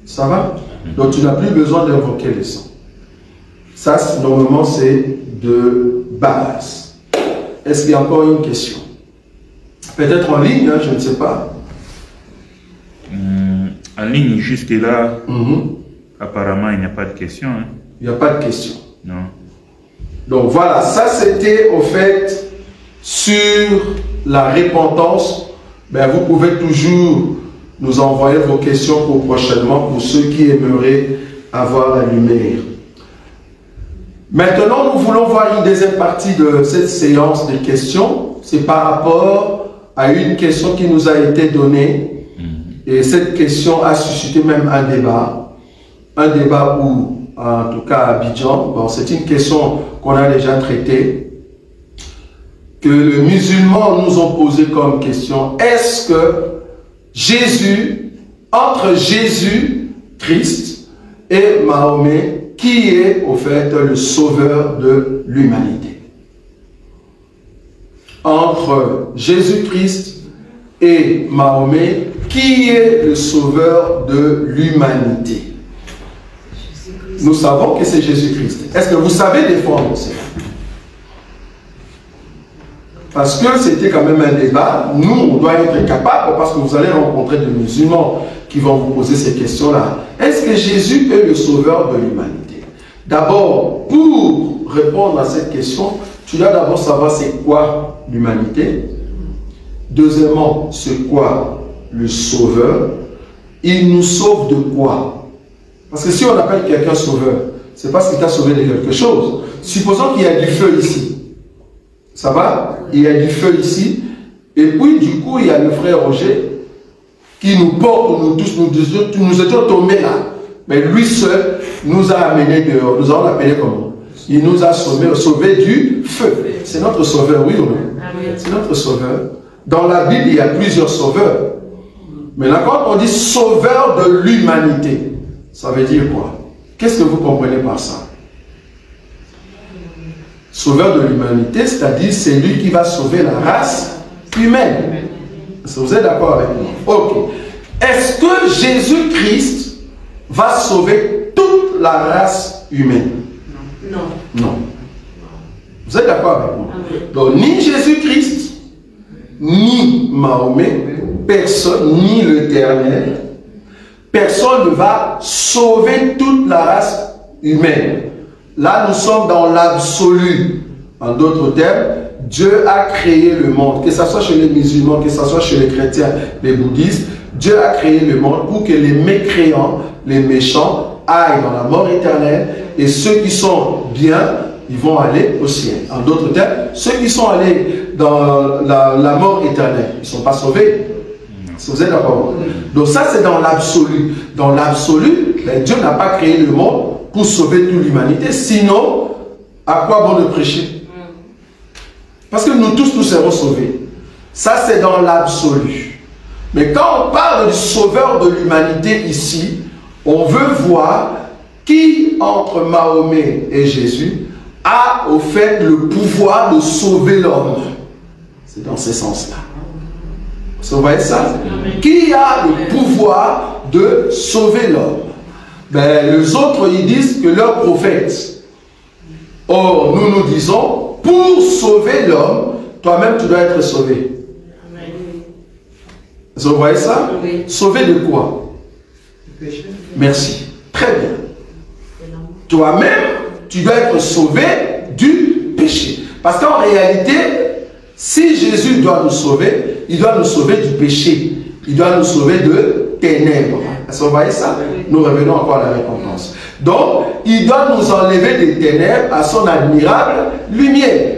Ça va? Donc tu n'as plus besoin d'invoquer le sang. Ça, normalement, c'est de base. Est-ce qu'il y a encore une question? Peut-être en ligne, hein, je ne sais pas. En ligne, jusque-là, apparemment, il n'y a pas de question. Hein. Il n'y a pas de question. Non. Donc voilà, ça c'était au fait sur la repentance. Ben, vous pouvez toujours nous envoyer vos questions pour prochainement, pour ceux qui aimeraient avoir la lumière. Maintenant, nous voulons voir une deuxième partie de cette séance de questions. C'est par rapport à une question qui nous a été donnée. Et cette question a suscité même un débat. Un débat où, en tout cas à Abidjan, bon, c'est une question qu'on a déjà traitée, que les musulmans nous ont posé comme question. Est-ce que Jésus, entre Jésus-Christ et Mahomet, qui est au fait le sauveur de l'humanité? Entre Jésus-Christ et Mahomet, qui est le sauveur de l'humanité? Nous savons que c'est Jésus-Christ. Est-ce que vous savez défendre cela? Parce que c'était quand même un débat. Nous, on doit être capable, parce que vous allez rencontrer des musulmans qui vont vous poser ces questions-là. Est-ce que Jésus est le sauveur de l'humanité? D'abord, pour répondre à cette question, tu dois d'abord savoir c'est quoi l'humanité. Deuxièmement, c'est quoi le sauveur? Il nous sauve de quoi? Parce que si on appelle quelqu'un sauveur, c'est parce qu'il t'a sauvé de quelque chose. Supposons qu'il y a du feu ici. Ça va? Il y a du feu ici. Et puis, du coup, il y a le frère Roger qui nous porte, nous tous, nous étions tombés là. Mais lui seul nous a amenés dehors. Nous allons l'appeler comment? Il nous a sauvés du feu. C'est notre sauveur, oui ou non? C'est notre sauveur. Dans la Bible, il y a plusieurs sauveurs. Maintenant, quand on dit sauveur de l'humanité, ça veut dire quoi? Qu'est-ce que vous comprenez par ça? Sauveur de l'humanité, c'est-à-dire c'est lui qui va sauver la race humaine. Est-ce que vous êtes d'accord avec moi? Ok. Est-ce que Jésus-Christ va sauver toute la race humaine? Non. Non. Vous êtes d'accord avec moi? Donc, ni Jésus-Christ, ni Mahomet, personne, ni l'Éternel, personne ne va sauver toute la race humaine. Là, nous sommes dans l'absolu. En d'autres termes, Dieu a créé le monde, que ce soit chez les musulmans, que ce soit chez les chrétiens, les bouddhistes. Dieu a créé le monde pour que les mécréants, les méchants, aillent dans la mort éternelle, et ceux qui sont bien, ils vont aller au ciel. En d'autres termes, ceux qui sont allés dans la mort éternelle. Ils ne sont pas sauvés. Si vous êtes d'accord? Donc ça, c'est dans l'absolu. Dans l'absolu, Dieu n'a pas créé le monde pour sauver toute l'humanité. Sinon, à quoi bon de prêcher? Parce que nous tous, nous serons sauvés. Ça, c'est dans l'absolu. Mais quand on parle du sauveur de l'humanité ici, on veut voir qui, entre Mahomet et Jésus, a au fait le pouvoir de sauver l'homme. C'est dans ce sens-là. Vous voyez ça? Qui a le pouvoir de sauver l'homme? Ben, les autres, ils disent que leur prophète. Or, nous disons, pour sauver l'homme, toi-même, tu dois être sauvé. Vous voyez ça? Sauvé de quoi? Merci. Très bien. Toi-même, tu dois être sauvé du péché. Parce qu'en réalité, si Jésus doit nous sauver, il doit nous sauver du péché. Il doit nous sauver de ténèbres. Est-ce que vous voyez ça? Nous revenons encore à la récompense. Donc, il doit nous enlever des ténèbres à son admirable lumière.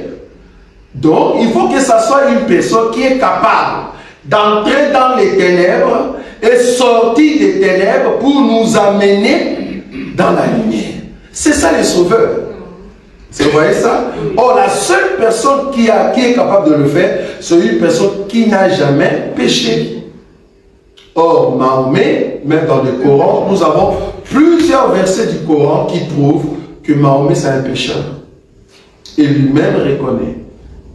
Donc, il faut que ça soit une personne qui est capable d'entrer dans les ténèbres et sortir des ténèbres pour nous amener dans la lumière. C'est ça les sauveurs. Vous voyez ça? Or, la seule personne qui est capable de le faire, c'est une personne qui n'a jamais péché. Or, Mahomet, même dans le Coran, nous avons plusieurs versets du Coran qui prouvent que Mahomet c'est un pécheur. Et lui-même reconnaît.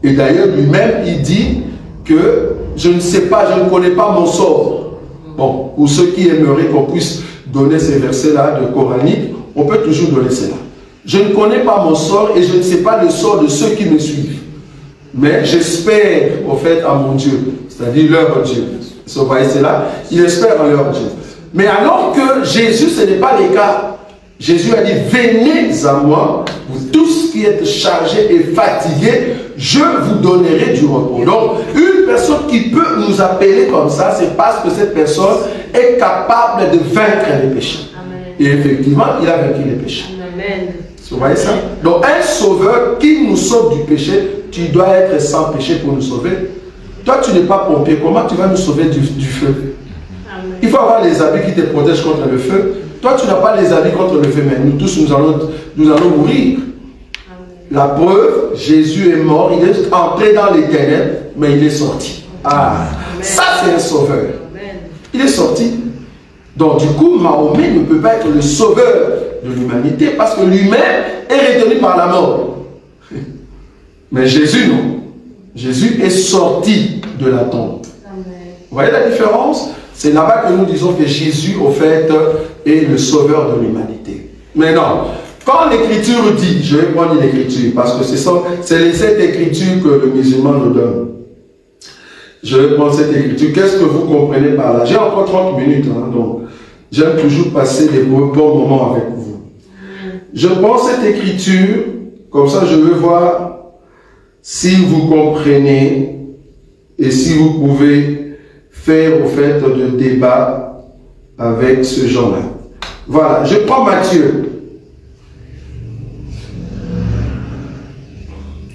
Et d'ailleurs, lui-même, il dit que je ne sais pas, je ne connais pas mon sort. Bon, pour ceux qui aimeraient qu'on puisse donner ces versets-là de coranique, on peut toujours donner cela. Je ne connais pas mon sort et je ne sais pas le sort de ceux qui me suivent. Mais j'espère, au fait, à mon Dieu, c'est-à-dire leur Dieu. Vous voyez cela? Il espère en leur Dieu. Mais alors que Jésus, ce n'est pas le cas. Jésus a dit, venez à moi, vous tous qui êtes chargés et fatigués, je vous donnerai du repos. Donc, une personne qui peut nous appeler comme ça, c'est parce que cette personne est capable de vaincre les péchés. Amen. Et effectivement, il a vaincu les péchés. Amen. Vous voyez ça? Donc, un sauveur qui nous sauve du péché, tu dois être sans péché pour nous sauver. Toi, tu n'es pas pompier. Comment tu vas nous sauver du feu? Amen. Il faut avoir les habits qui te protègent contre le feu. Toi, tu n'as pas les habits contre le feu, mais nous tous, nous allons mourir. Amen. La preuve, Jésus est mort, il est entré dans les ténèbres, mais il est sorti. Ah, amen. Ça c'est un sauveur. Amen. Il est sorti. Donc du coup, Mahomet ne peut pas être le sauveur de l'humanité parce que lui-même est retenu par la mort. Mais Jésus, non. Jésus est sorti de la tombe. Amen. Vous voyez la différence? C'est là-bas que nous disons que Jésus, au fait, est le sauveur de l'humanité. Mais non, quand l'Écriture dit, je vais prendre l'Écriture, parce que c'est cette Écriture que le musulman nous donne. Je vais prendre cette Écriture. Qu'est-ce que vous comprenez par là? J'ai encore 30 minutes, hein, donc j'aime toujours passer des bons moments avec vous. Je prends cette Écriture, comme ça je veux voir si vous comprenez et si vous pouvez faire au fait de débat avec ce genre-là. Voilà, je prends Matthieu.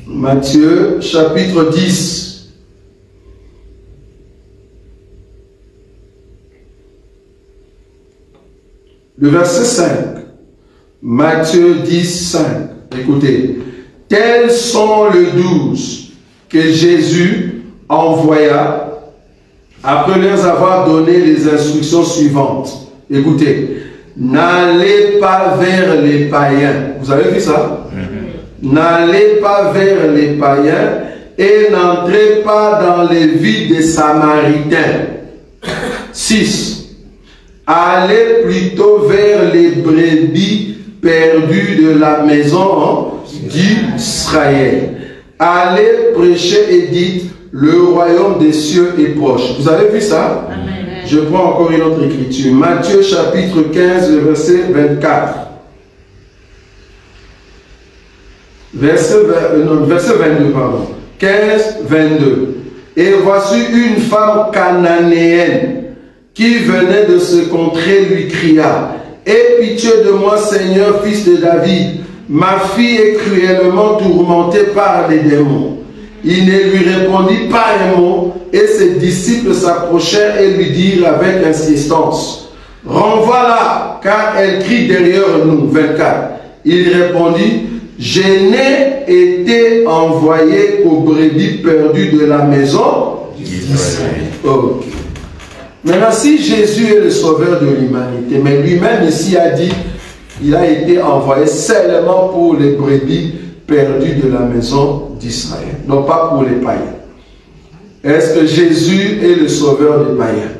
Matthieu, chapitre 10. Le verset 5. Matthieu 10, 5. Écoutez. Tels sont les 12 que Jésus envoya après leur avoir donné les instructions suivantes. Écoutez, n'allez pas vers les païens. Vous avez vu ça? N'allez pas vers les païens et n'entrez pas dans les villes des Samaritains. 6. Allez plutôt vers les brebis perdues de la maison d'Israël. Allez prêcher et dites, le royaume des cieux est proche. Vous avez vu ça? Amen. Je prends encore une autre écriture. Matthieu chapitre 15, verset 24. Verset 22, pardon. 15, 22. Et voici une femme cananéenne qui venait de se contrer lui cria, aie pitié de moi, Seigneur, fils de David. Ma fille est cruellement tourmentée par les démons. Il ne lui répondit pas un mot, et ses disciples s'approchèrent et lui dirent avec insistance, « Renvoie-la, car elle crie derrière nous. » 24. Il répondit, « Je n'ai été envoyé qu'aux brebis perdues de la maison d'Israël. » Ok. Maintenant, si Jésus est le sauveur de l'humanité, mais lui-même ici a dit, il a été envoyé seulement pour les brebis perdues de la maison d'Israël, non pas pour les païens. Est-ce que Jésus est le sauveur des païens?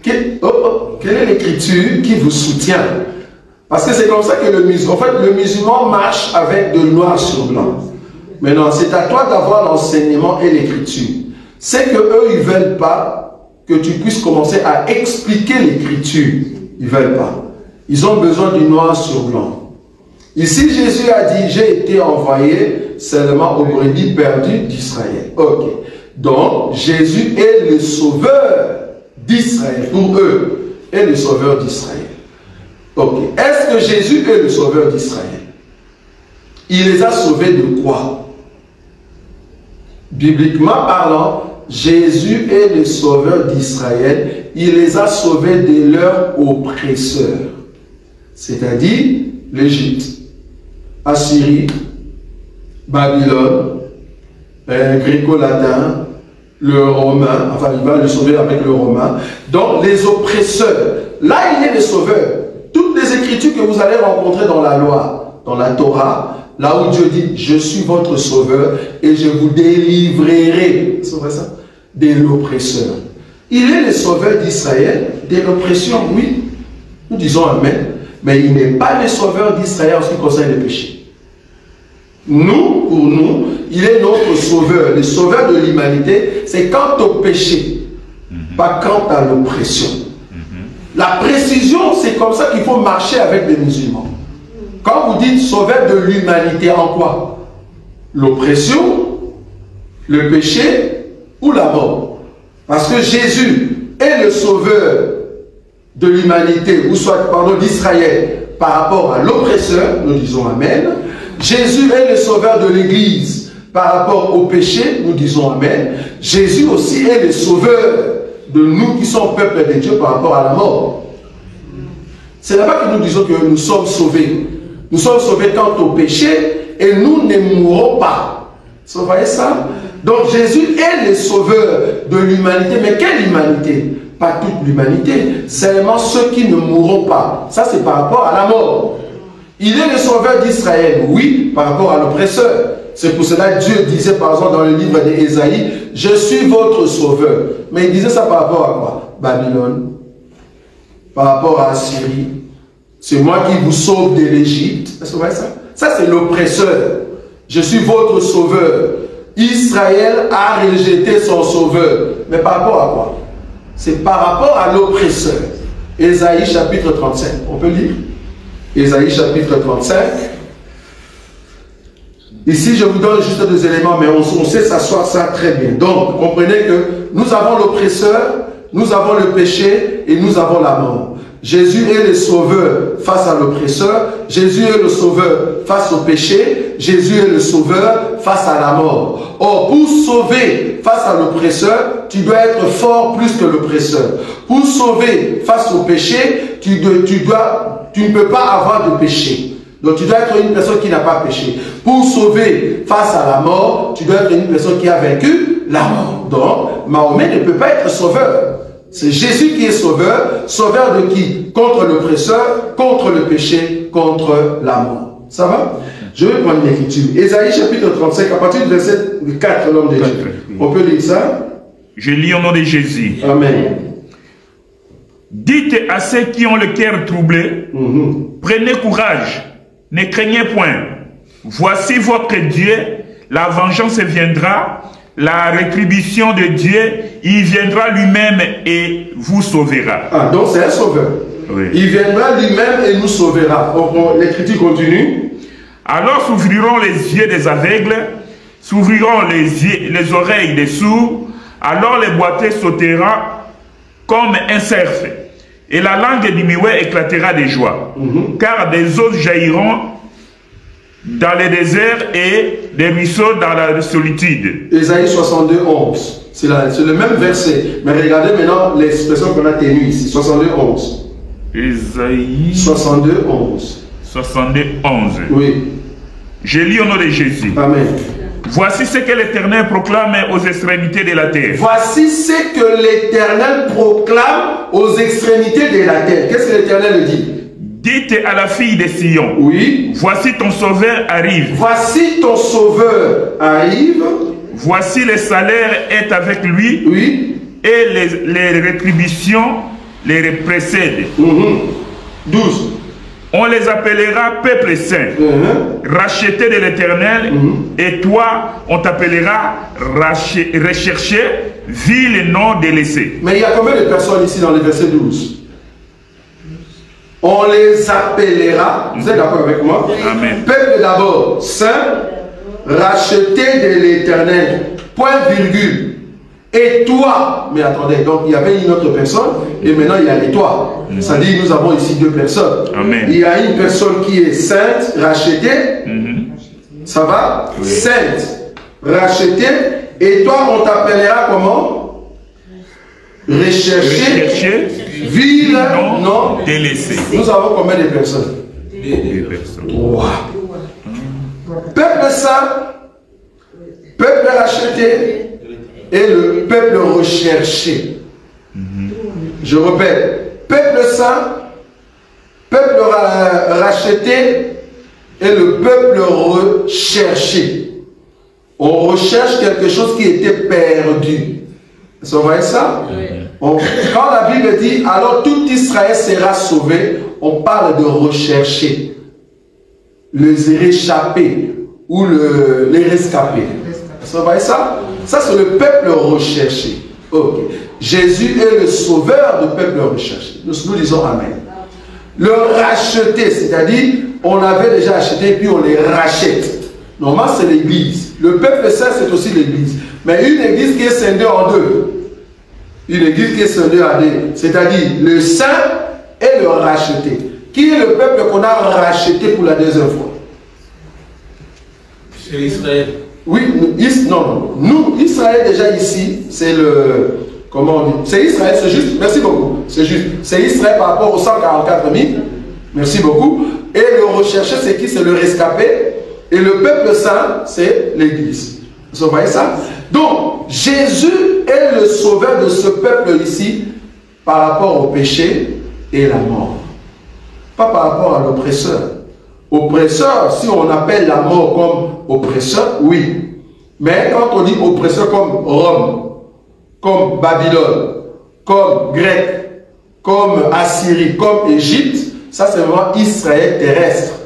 Quelle est l'écriture qui vous soutient? Parce que c'est comme ça que le musulman, en fait, le musulman marche avec de noir sur blanc. Maintenant, c'est à toi d'avoir l'enseignement et l'écriture. C'est que eux, ils ne veulent pas que tu puisses commencer à expliquer l'écriture. Ils ne veulent pas. Ils ont besoin du noir sur blanc. Ici, Jésus a dit, j'ai été envoyé seulement aux brebis perdues d'Israël. Ok. Donc, Jésus est le sauveur d'Israël. Pour eux, est le sauveur d'Israël. Ok. Est-ce que Jésus est le sauveur d'Israël? Il les a sauvés de quoi? Bibliquement parlant, Jésus est le sauveur d'Israël. Il les a sauvés de leurs oppresseurs. C'est-à-dire l'Égypte, Assyrie, Babylone, gréco-latin, le romain, enfin il va le sauver avec le romain. Donc les oppresseurs, là il est le sauveur. Toutes les écritures que vous allez rencontrer dans la loi, dans la Torah, là où Dieu dit, je suis votre sauveur et je vous délivrerai, c'est vrai ça, de l'oppresseur. Il est le sauveur d'Israël, de l'oppression, oui. Nous disons Amen. Mais il n'est pas le sauveur d'Israël en ce qui concerne le péché. Nous, pour nous, il est notre sauveur. Le sauveur de l'humanité, c'est quant au péché, pas quant à l'oppression. La précision, c'est comme ça qu'il faut marcher avec les musulmans. Quand vous dites sauveur de l'humanité, en quoi? L'oppression, le péché ou la mort. Parce que Jésus est le sauveur de l'humanité, ou soit, pardon, d'Israël, par rapport à l'oppresseur, nous disons Amen. Jésus est le sauveur de l'Église par rapport au péché, nous disons Amen. Jésus aussi est le sauveur de nous qui sommes peuple de Dieu par rapport à la mort. C'est là-bas que nous disons que nous sommes sauvés. Nous sommes sauvés quant au péché et nous ne mourrons pas. Vous voyez ça? Donc Jésus est le sauveur de l'humanité. Mais quelle humanité? Pas toute l'humanité, seulement ceux qui ne mourront pas. Ça, c'est par rapport à la mort. Il est le sauveur d'Israël, oui, par rapport à l'oppresseur. C'est pour cela que Dieu disait, par exemple, dans le livre d'Ésaïe, « Je suis votre sauveur ». Mais il disait ça par rapport à quoi? Babylone, par rapport à Assyrie. C'est moi qui vous sauve de l'Égypte. Est-ce que vous voyez ça? Ça, c'est l'oppresseur. Je suis votre sauveur. Israël a rejeté son sauveur. Mais par rapport à quoi? C'est par rapport à l'oppresseur. Ésaïe chapitre 35. On peut lire? Ésaïe chapitre 35. Ici, je vous donne juste deux éléments, mais on sait s'asseoir ça très bien. Donc, comprenez que nous avons l'oppresseur, nous avons le péché et nous avons la mort. Jésus est le sauveur face à l'oppresseur. Jésus est le sauveur face au péché. Jésus est le sauveur face à la mort. Or, pour sauver face à l'oppresseur, tu dois être fort plus que l'oppresseur. Pour sauver face au péché, tu ne peux pas avoir de péché. Donc, tu dois être une personne qui n'a pas péché. Pour sauver face à la mort, tu dois être une personne qui a vaincu la mort. Donc, Mahomet ne peut pas être sauveur. C'est Jésus qui est sauveur. Sauveur de qui? Contre l'oppresseur, contre le péché, contre la mort. Ça va? Je vais prendre l'écriture. Ésaïe chapitre 35, à partir du verset 4, l'homme de Dieu. On peut lire ça? Je lis au nom de Jésus. Amen. Dites à ceux qui ont le cœur troublé, prenez courage, ne craignez point. Voici votre Dieu, la vengeance viendra, la rétribution de Dieu, il viendra lui-même et vous sauvera. Ah, donc c'est un sauveur. Oui. Il viendra lui-même et nous sauvera. L'écriture continue. Alors s'ouvriront les yeux des aveugles, s'ouvriront les oreilles des sourds, alors les boiteux sauteront comme un cerf, et la langue du muet éclatera de joie, car des eaux jailliront dans les déserts et des ruisseaux dans la solitude. Ésaïe 62, 11. C'est le même verset. Mais regardez maintenant l'expression qu'on a tenue ici. 62, 11. Ésaïe 62, 11. 62, 11. Oui. Je lis au nom de Jésus. Amen. Voici ce que l'Éternel proclame aux extrémités de la terre. Voici ce que l'Éternel proclame aux extrémités de la terre. Qu'est-ce que l'Éternel dit? Dites à la fille de Sion. Oui. Voici ton sauveur arrive. Voici ton sauveur arrive. Voici le salaire est avec lui. Oui. Et les rétributions les précèdent. 12. On les appellera peuple saint, racheté de l'Éternel, et toi, on t'appellera recherché, vil nom délaissé. Mais il y a combien de personnes ici dans le verset 12? On les appellera, vous êtes d'accord avec moi? Amen. Peuple d'abord, saint, racheté de l'Éternel, point virgule. Et toi, mais attendez, donc il y avait une autre personne, et maintenant il y a les toi. C'est-à-dire nous avons ici deux personnes. Amen. Il y a une personne qui est sainte, rachetée, ça va? Oui. Sainte, rachetée, et toi on t'appellera comment? Recherché, vil, non, délaissé. Nous avons combien de personnes? Deux personnes. Wow. Peuple saint, peuple racheté, et le peuple recherché. Je répète, peuple saint, peuple racheté et le peuple recherché. On recherche quelque chose qui était perdu. Vous voyez ça? Quand la Bible dit alors tout Israël sera sauvé, on parle de rechercher. Les réchappés ou les rescapés. Vous voyez ça? Ça, c'est le peuple recherché. Okay. Jésus est le sauveur du peuple recherché. Nous disons Amen. Le racheter, c'est-à-dire, on avait déjà acheté, puis on les rachète. Normalement, c'est l'église. Le peuple saint, c'est aussi l'église. Mais une église qui est scindée en deux. Une église qui est scindée en deux. C'est-à-dire, le saint et le racheté. Qui est le peuple qu'on a racheté pour la deuxième fois? C'est Israël. Oui, non. Nous, Israël déjà ici, c'est le... Comment on dit? C'est Israël, c'est juste. Merci beaucoup. C'est juste. C'est Israël par rapport aux 144 000. Merci beaucoup. Et le recherché, c'est qui? C'est le rescapé. Et le peuple saint, c'est l'église. Vous voyez ça? Donc, Jésus est le sauveur de ce peuple ici par rapport au péché et la mort. Pas par rapport à l'oppresseur. Oppresseur, si on appelle la mort comme oppresseur, oui. Mais quand on dit oppresseur comme Rome, comme Babylone, comme Grec, comme Assyrie, comme Égypte, ça c'est vraiment Israël terrestre.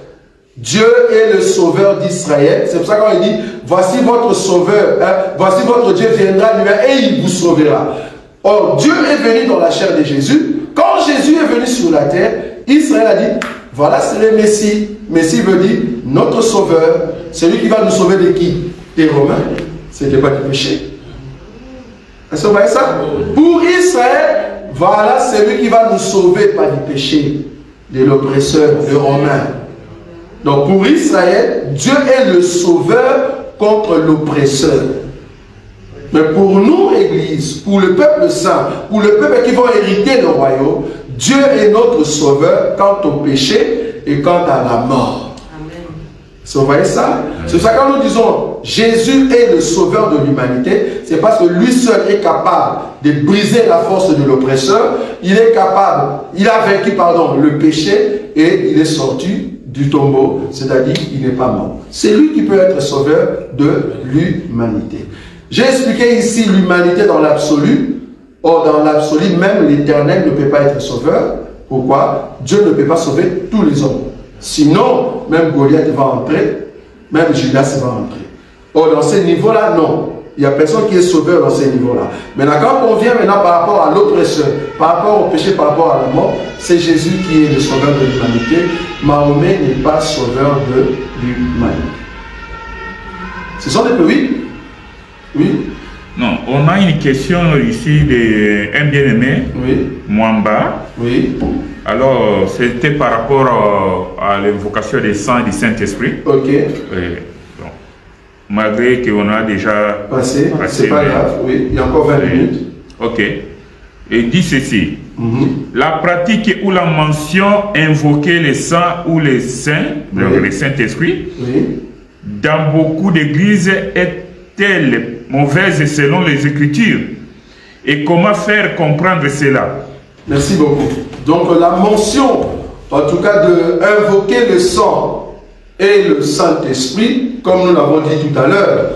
Dieu est le sauveur d'Israël. C'est pour ça qu'on dit, voici votre sauveur, voici votre Dieu viendra lui-même et il vous sauvera. Or, Dieu est venu dans la chair de Jésus. Quand Jésus est venu sur la terre, Israël a dit, voilà c'est le Messie. Messie veut dire notre sauveur. C'est lui qui va nous sauver de qui? Des Romains. C'était pas du péché. Est-ce que vous voyez ça? Pour Israël, voilà c'est lui qui va nous sauver pas du péché, de l'oppresseur, des Romains. Donc pour Israël, Dieu est le sauveur contre l'oppresseur. Mais pour nous, Église, pour le peuple saint, pour le peuple qui va hériter le royaume, Dieu est notre sauveur quant au péché et quant à la mort. Amen. Vous voyez ça? C'est pour ça que quand nous disons Jésus est le sauveur de l'humanité, c'est parce que lui seul est capable de briser la force de l'oppresseur. Il est capable, il a vaincu, le péché et il est sorti du tombeau, c'est-à-dire qu'il n'est pas mort. C'est lui qui peut être sauveur de l'humanité. J'ai expliqué ici l'humanité dans l'absolu. Or, dans l'absolu, même l'Éternel ne peut pas être sauveur. Pourquoi? Dieu ne peut pas sauver tous les hommes. Sinon, même Goliath va entrer, même Judas va entrer. Or, dans ces niveaux-là, non. Il n'y a personne qui est sauveur dans ces niveaux-là. Maintenant, quand on vient maintenant par rapport à l'oppresseur, par rapport au péché, par rapport à la mort, c'est Jésus qui est le sauveur de l'humanité. Mahomet n'est pas sauveur de l'humanité. Ce sont des pays. Oui. Non, on a une question ici d'un bien-aimé, Oui. Mwamba. Oui. Alors, c'était par rapport à l'invocation des saints et du Saint-Esprit. Ok. Donc, malgré qu'on a déjà Passé. C'est pas grave. Oui. Il y a encore 20 minutes. Ok. Et dit ceci. La pratique ou la mention invoquer les saints ou les saints, Oui. le Saint-Esprit, Oui. dans beaucoup d'églises est-elle mauvaise selon les Écritures? Et comment faire comprendre cela? Merci beaucoup. Donc la mention, en tout cas d'invoquer le sang et le Saint-Esprit, comme nous l'avons dit tout à l'heure,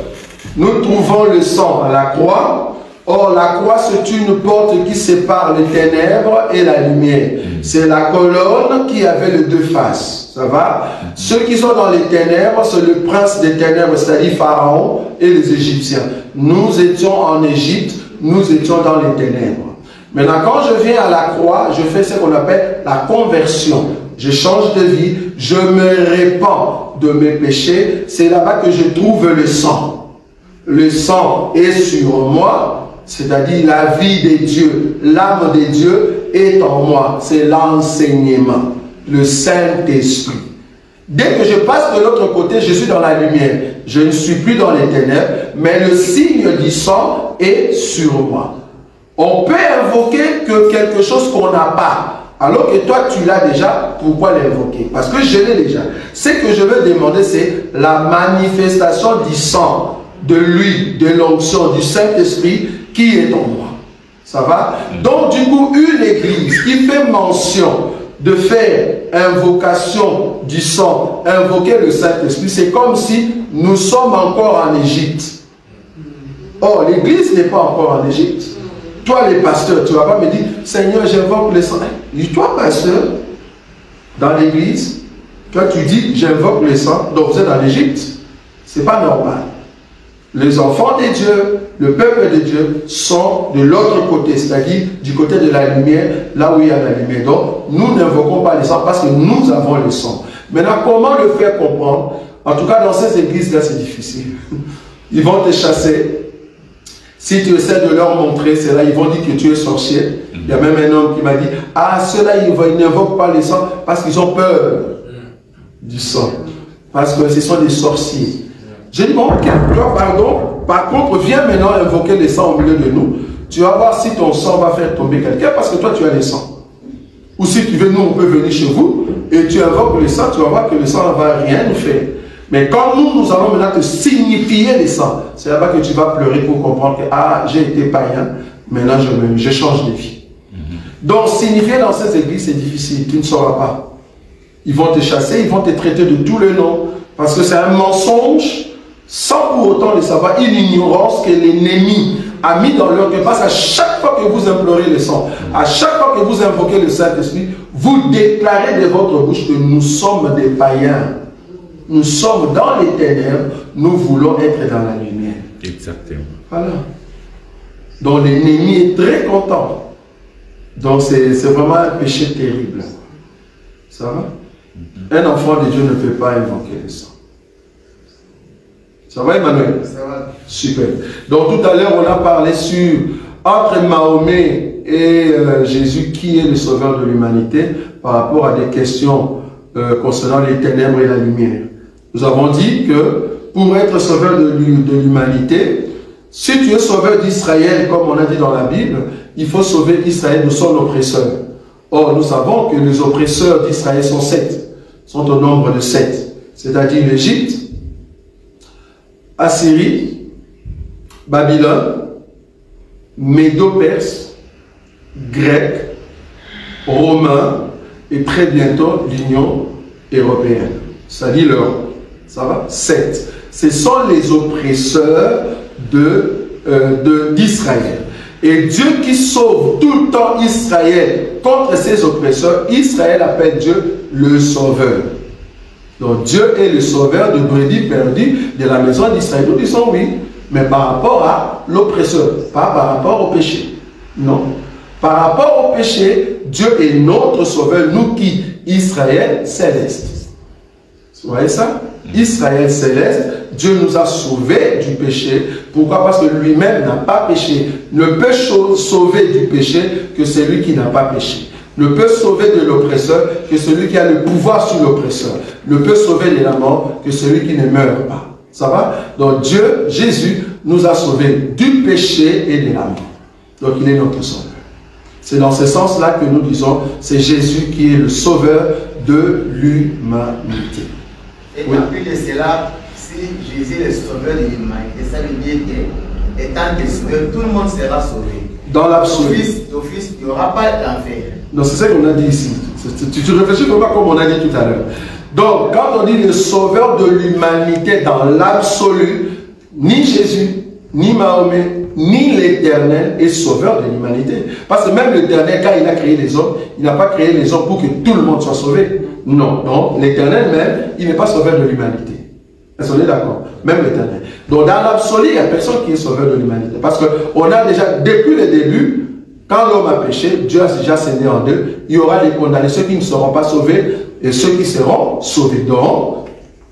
nous trouvons le sang à la croix. Or, la croix, c'est une porte qui sépare les ténèbres et la lumière. C'est la colonne qui avait les deux faces. Ça va? Ceux qui sont dans les ténèbres, c'est le prince des ténèbres, c'est-à-dire Pharaon et les Égyptiens. Nous étions en Égypte, nous étions dans les ténèbres. Maintenant, quand je viens à la croix, je fais ce qu'on appelle la conversion. Je change de vie, je me répands de mes péchés. C'est là-bas que je trouve le sang. Le sang est sur moi. C'est-à-dire la vie des dieux, l'âme des dieux est en moi. C'est l'enseignement, le Saint-Esprit. Dès que je passe de l'autre côté, je suis dans la lumière. Je ne suis plus dans les ténèbres, mais le signe du sang est sur moi. On peut invoquer que quelque chose qu'on n'a pas. Alors que toi, tu l'as déjà, pourquoi l'invoquer? Parce que je l'ai déjà. Ce que je veux demander, c'est la manifestation du sang, de l'huile, de l'onction, du Saint-Esprit qui est en moi. Ça va? Donc, du coup, une église qui fait mention de faire invocation du sang, invoquer le Saint-Esprit, c'est comme si nous sommes encore en Égypte. Or, l'église n'est pas encore en Égypte. Toi, les pasteurs, tu ne vas pas me dire, Seigneur, j'invoque le sang. Dis-toi, pasteur, dans l'église, toi, tu dis, j'invoque le sang, donc vous êtes en Égypte. Ce n'est pas normal. Les enfants de Dieu, le peuple de Dieu sont de l'autre côté, c'est-à-dire du côté de la lumière, là où il y a la lumière. Donc, nous n'invoquons pas le sang parce que nous avons le sang. Maintenant, comment le faire comprendre? En tout cas, dans ces églises-là, c'est difficile. Ils vont te chasser. Si tu essaies de leur montrer cela, ils vont dire que tu es sorcier. Il y a même un homme qui m'a dit, ah, ceux-là, ils n'invoquent pas le sang parce qu'ils ont peur du sang. Parce que ce sont des sorciers. J'ai dit, bon, ok, toi, pardon. Par contre, viens maintenant invoquer le sang au milieu de nous. Tu vas voir si ton sang va faire tomber quelqu'un parce que toi, tu as le sang. Ou si tu veux, nous, on peut venir chez vous et tu invoques le sang, tu vas voir que le sang ne va rien nous faire. Mais quand nous allons maintenant te signifier le sang, c'est là-bas que tu vas pleurer pour comprendre que, ah, j'ai été païen, maintenant je change de vie. Donc, signifier dans ces églises, c'est difficile, tu ne sauras pas. Ils vont te chasser, ils vont te traiter de tous les noms, parce que c'est un mensonge, sans pour autant le savoir, une ignorance que l'ennemi a mis dans leur cœur. Parce qu'à chaque fois que vous implorez le sang, à chaque fois que vous invoquez le Saint-Esprit, vous déclarez de votre bouche que nous sommes des païens. Nous sommes dans les ténèbres, nous voulons être dans la lumière. Exactement. Voilà. Donc l'ennemi est très content. Donc c'est vraiment un péché terrible. Ça va? Un enfant de Dieu ne peut pas invoquer le sang. Ça va, Emmanuel? Ça va. Super. Donc tout à l'heure, on a parlé sur entre Mahomet et Jésus, qui est le sauveur de l'humanité, par rapport à des questions concernant les ténèbres et la lumière. Nous avons dit que pour être sauveur de l'humanité, si tu es sauveur d'Israël, comme on a dit dans la Bible, il faut sauver Israël de son oppresseur. Or, nous savons que les oppresseurs d'Israël sont 7, sont au nombre de 7, c'est-à-dire l'Égypte, Assyrie, Babylone, Médo-Perse, Grec, Romain et très bientôt l'Union européenne. C'est-à-dire l'Europe. Ça va? 7. Ce sont les oppresseurs d'Israël. Et Dieu qui sauve tout le temps Israël contre ses oppresseurs, Israël appelle Dieu le sauveur. Donc Dieu est le sauveur de brebis perdues de la maison d'Israël. Nous disons oui, mais par rapport à l'oppresseur, pas par rapport au péché. Non. Par rapport au péché, Dieu est notre sauveur, nous qui? Israël céleste. Vous voyez ça? Israël céleste, Dieu nous a sauvés du péché. Pourquoi? Parce que lui-même n'a pas péché. Ne peut sauver du péché que celui qui n'a pas péché. Ne peut sauver de l'oppresseur que celui qui a le pouvoir sur l'oppresseur. Ne peut sauver de la mort que celui qui ne meurt pas. Ça va? Donc Dieu, Jésus, nous a sauvés du péché et de la mort. Donc il est notre sauveur. C'est dans ce sens-là que nous disons, c'est Jésus qui est le sauveur de l'humanité. Et oui. En plus de cela, si Jésus est le sauveur de l'humanité, ça veut dire que, étant que sauveur, tout le monde sera sauvé. Dans l'absolu. D'office, il n'y aura pas d'enfer. Donc c'est ça qu'on a dit ici. Tu réfléchis vraiment comme on a dit tout à l'heure. Donc quand on dit le sauveur de l'humanité dans l'absolu, ni Jésus, ni Mahomet, ni l'Éternel est sauveur de l'humanité. Parce que même l'Éternel, quand il a créé les hommes, il n'a pas créé les hommes pour que tout le monde soit sauvé. Non, non. L'Éternel même, il n'est pas sauveur de l'humanité. Est-ce qu'on est d'accord? Même l'Éternel. Donc dans l'absolu, il n'y a personne qui est sauveur de l'humanité. Parce qu'on a déjà, depuis le début, quand l'homme a péché, Dieu a déjà scindé en deux. Il y aura les condamnés, ceux qui ne seront pas sauvés et ceux qui seront sauvés. Donc,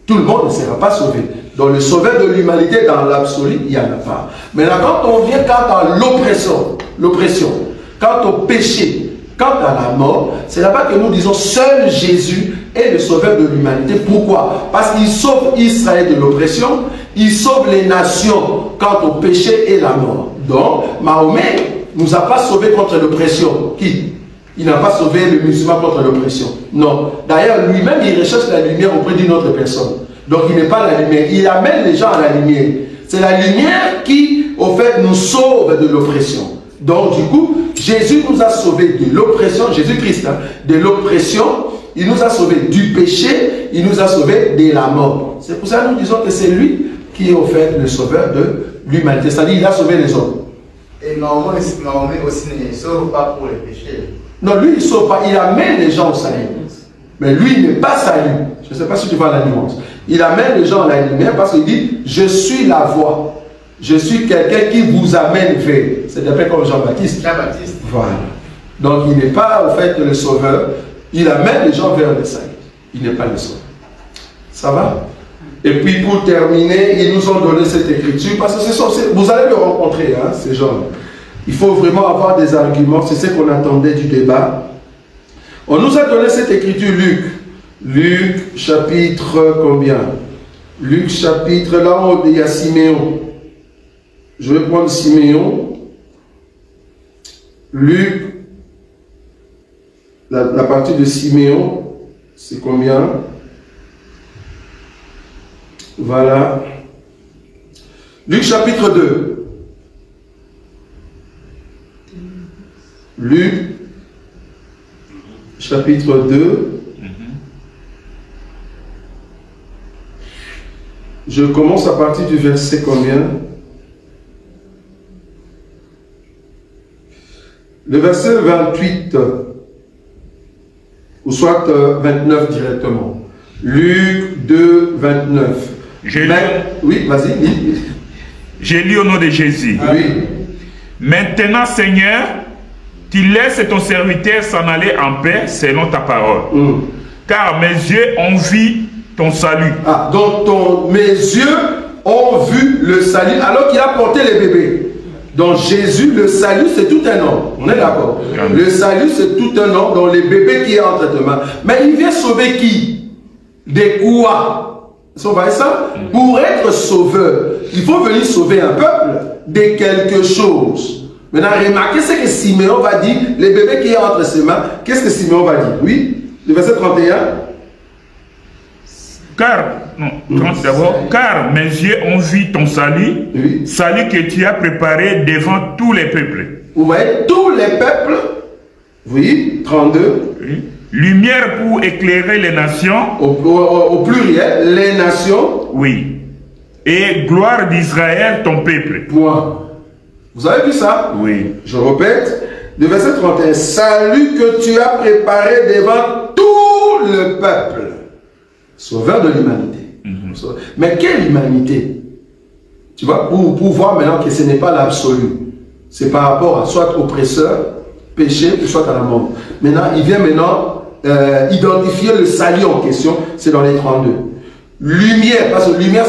tout le monde ne sera pas sauvé. Donc le sauveur de l'humanité dans l'absolu, il n'y en a pas. Maintenant, quand on vient à l'oppression, quant au péché, quant à la mort, c'est là-bas que nous disons seul Jésus est le sauveur de l'humanité. Pourquoi? Parce qu'il sauve Israël de l'oppression, il sauve les nations quant au péché et la mort. Donc, Mahomet ne nous a pas sauvés contre l'oppression. Qui? Il n'a pas sauvé le musulman contre l'oppression. Non. D'ailleurs, lui-même, il recherche la lumière auprès d'une autre personne. Donc, il n'est pas la lumière. Il amène les gens à la lumière. C'est la lumière qui, au fait, nous sauve de l'oppression. Donc, du coup, Jésus nous a sauvés de l'oppression, Jésus-Christ, hein, de l'oppression. Il nous a sauvés du péché. Il nous a sauvés de la mort. C'est pour ça que nous disons que c'est lui qui est, au fait, le sauveur de l'humanité. C'est-à-dire, il a sauvé les hommes. Et Mahomet aussi ne sauve pas pour les péchés. Non, lui, il ne sauve pas. Il amène les gens au salut. Mais lui, il n'est pas salut. Je ne sais pas si tu vois la nuance. Il amène les gens à la lumière parce qu'il dit, je suis la voie. Je suis quelqu'un qui vous amène vers. C'est un peu comme Jean-Baptiste. Jean-Baptiste. Voilà. Donc, il n'est pas, au fait, le sauveur. Il amène les gens vers le salut. Il n'est pas le sauveur. Ça va? Et puis, pour terminer, ils nous ont donné cette écriture parce que vous allez le rencontrer, hein, ces gens. Il faut vraiment avoir des arguments. C'est ce qu'on attendait du débat. On nous a donné cette écriture, Luc chapitre combien? Luc chapitre, là il y a Siméon. Je vais prendre Siméon. Luc, la partie de Siméon, c'est combien? Voilà. Luc chapitre 2. Luc chapitre 2. Je commence à partir du verset combien? Le verset 28, ou soit 29 directement. Luc 2, 29. Oui, vas-y. Oui. J'ai lu au nom de Jésus. Ah, oui. Maintenant, Seigneur, tu laisses ton serviteur s'en aller en paix selon ta parole. Car mes yeux ont vu ton salut. Ah, donc mes yeux ont vu le salut alors qu'il a porté les bébés. Donc Jésus, le salut, c'est tout un homme. On est d'accord? Le salut, c'est tout un homme, dont les bébés qui est entre tes mains. Mais il vient sauver qui? Des quoi? On va ça? Pour être sauveur, il faut venir sauver un peuple de quelque chose. Maintenant, remarquez ce que Siméon va dire, les bébés qui est entre ses mains. Qu'est-ce que Siméon va dire? Oui, le verset 31. Car, non, 30 d'abord, car mes yeux ont vu ton salut, oui. Salut que tu as préparé devant tous les peuples. Vous voyez, tous les peuples, oui, 32. Oui. Lumière pour éclairer les nations. Au pluriel, les nations. Oui. Et gloire d'Israël, ton peuple. Point. Vous avez vu ça? Oui. Je répète, le verset 31. Salut que tu as préparé devant tout le peuple. Sauveur de l'humanité. Mais quelle humanité? Tu vois, pour voir maintenant que ce n'est pas l'absolu. C'est par rapport à soit oppresseur, péché, ou soit à la mort. Maintenant, il vient maintenant identifier le salut en question. C'est dans les 32. Lumière, parce que lumière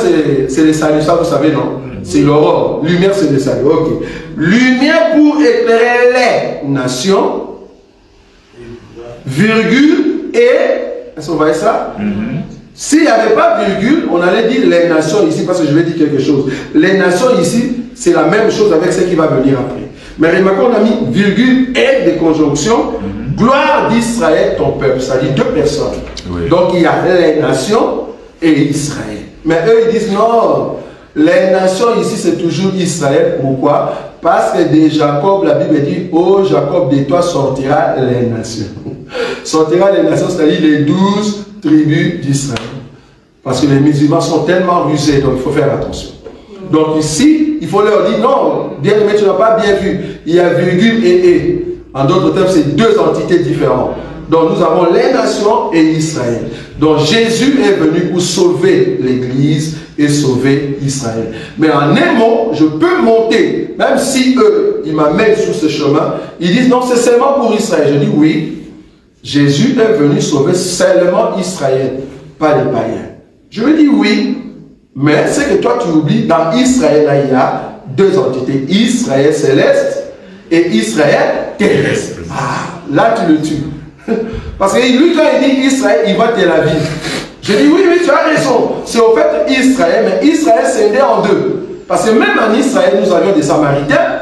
c'est le salut, ça vous savez, non? C'est l'aurore. Lumière c'est le salut, ok. Lumière pour éclairer les nations, virgule, et, est-ce qu'on voit ça? S'il n'y avait pas virgule, on allait dire les nations ici, parce que je vais dire quelque chose. Les nations ici, c'est la même chose avec ce qui va venir après. Mais remarquez, on a mis virgule et des conjonctions. Gloire d'Israël, ton peuple. Ça dit deux personnes. Oui. Donc il y a les nations et Israël. Mais eux, ils disent non. Les nations ici, c'est toujours Israël. Pourquoi? Parce que de Jacob, la Bible dit, oh Jacob, de toi sortira les nations. Sortira les nations, c'est-à-dire les 12 tribus d'Israël. Parce que les musulmans sont tellement rusés, donc il faut faire attention. Donc ici, il faut leur dire, non, bien aimé, tu n'as pas bien vu. Il y a virgule et. En d'autres termes, c'est deux entités différentes. Donc nous avons les nations et Israël. Donc Jésus est venu pour sauver l'Église et sauver Israël. Mais en un mot, je peux monter, même si eux, ils m'amènent sur ce chemin, ils disent non, c'est seulement pour Israël. Je dis oui, Jésus est venu sauver seulement Israël, pas les païens. Je me dis oui, mais c'est que toi tu oublies, dans Israël, là, il y a deux entités, Israël céleste et Israël terrestre. Ah, là tu le tues. Parce que lui, quand il dit Israël, il va Tel Aviv. Je dis oui, tu as raison. C'est au fait Israël, mais Israël scindé en deux. Parce que même en Israël, nous avions des Samaritains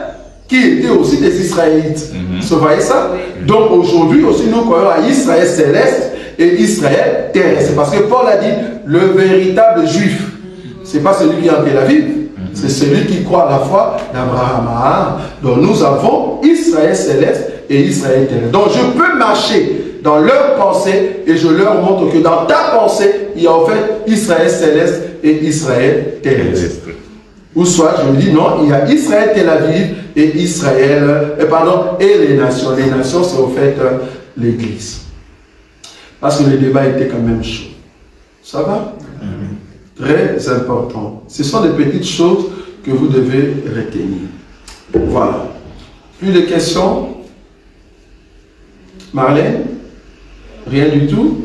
qui étaient aussi des Israélites. Vous voyez ça? Donc aujourd'hui aussi, nous croyons à Israël céleste et Israël terrestre. C'est parce que Paul a dit le véritable juif. Ce n'est pas celui qui est en Tel Aviv. C'est celui qui croit à la foi d'Abraham. Donc nous avons Israël céleste et Israël terrestre. Donc je peux marcher dans leur pensée et je leur montre que dans ta pensée, il y a en fait Israël céleste et Israël terrestre. Ou soit je me dis non, il y a Israël Tel Aviv et Israël, et les nations. Les nations, c'est au fait l'Église. Parce que le débat était quand même chaud. Ça va? Très important. Ce sont des petites choses que vous devez retenir. Voilà. Plus de questions? Marlène? Rien du tout?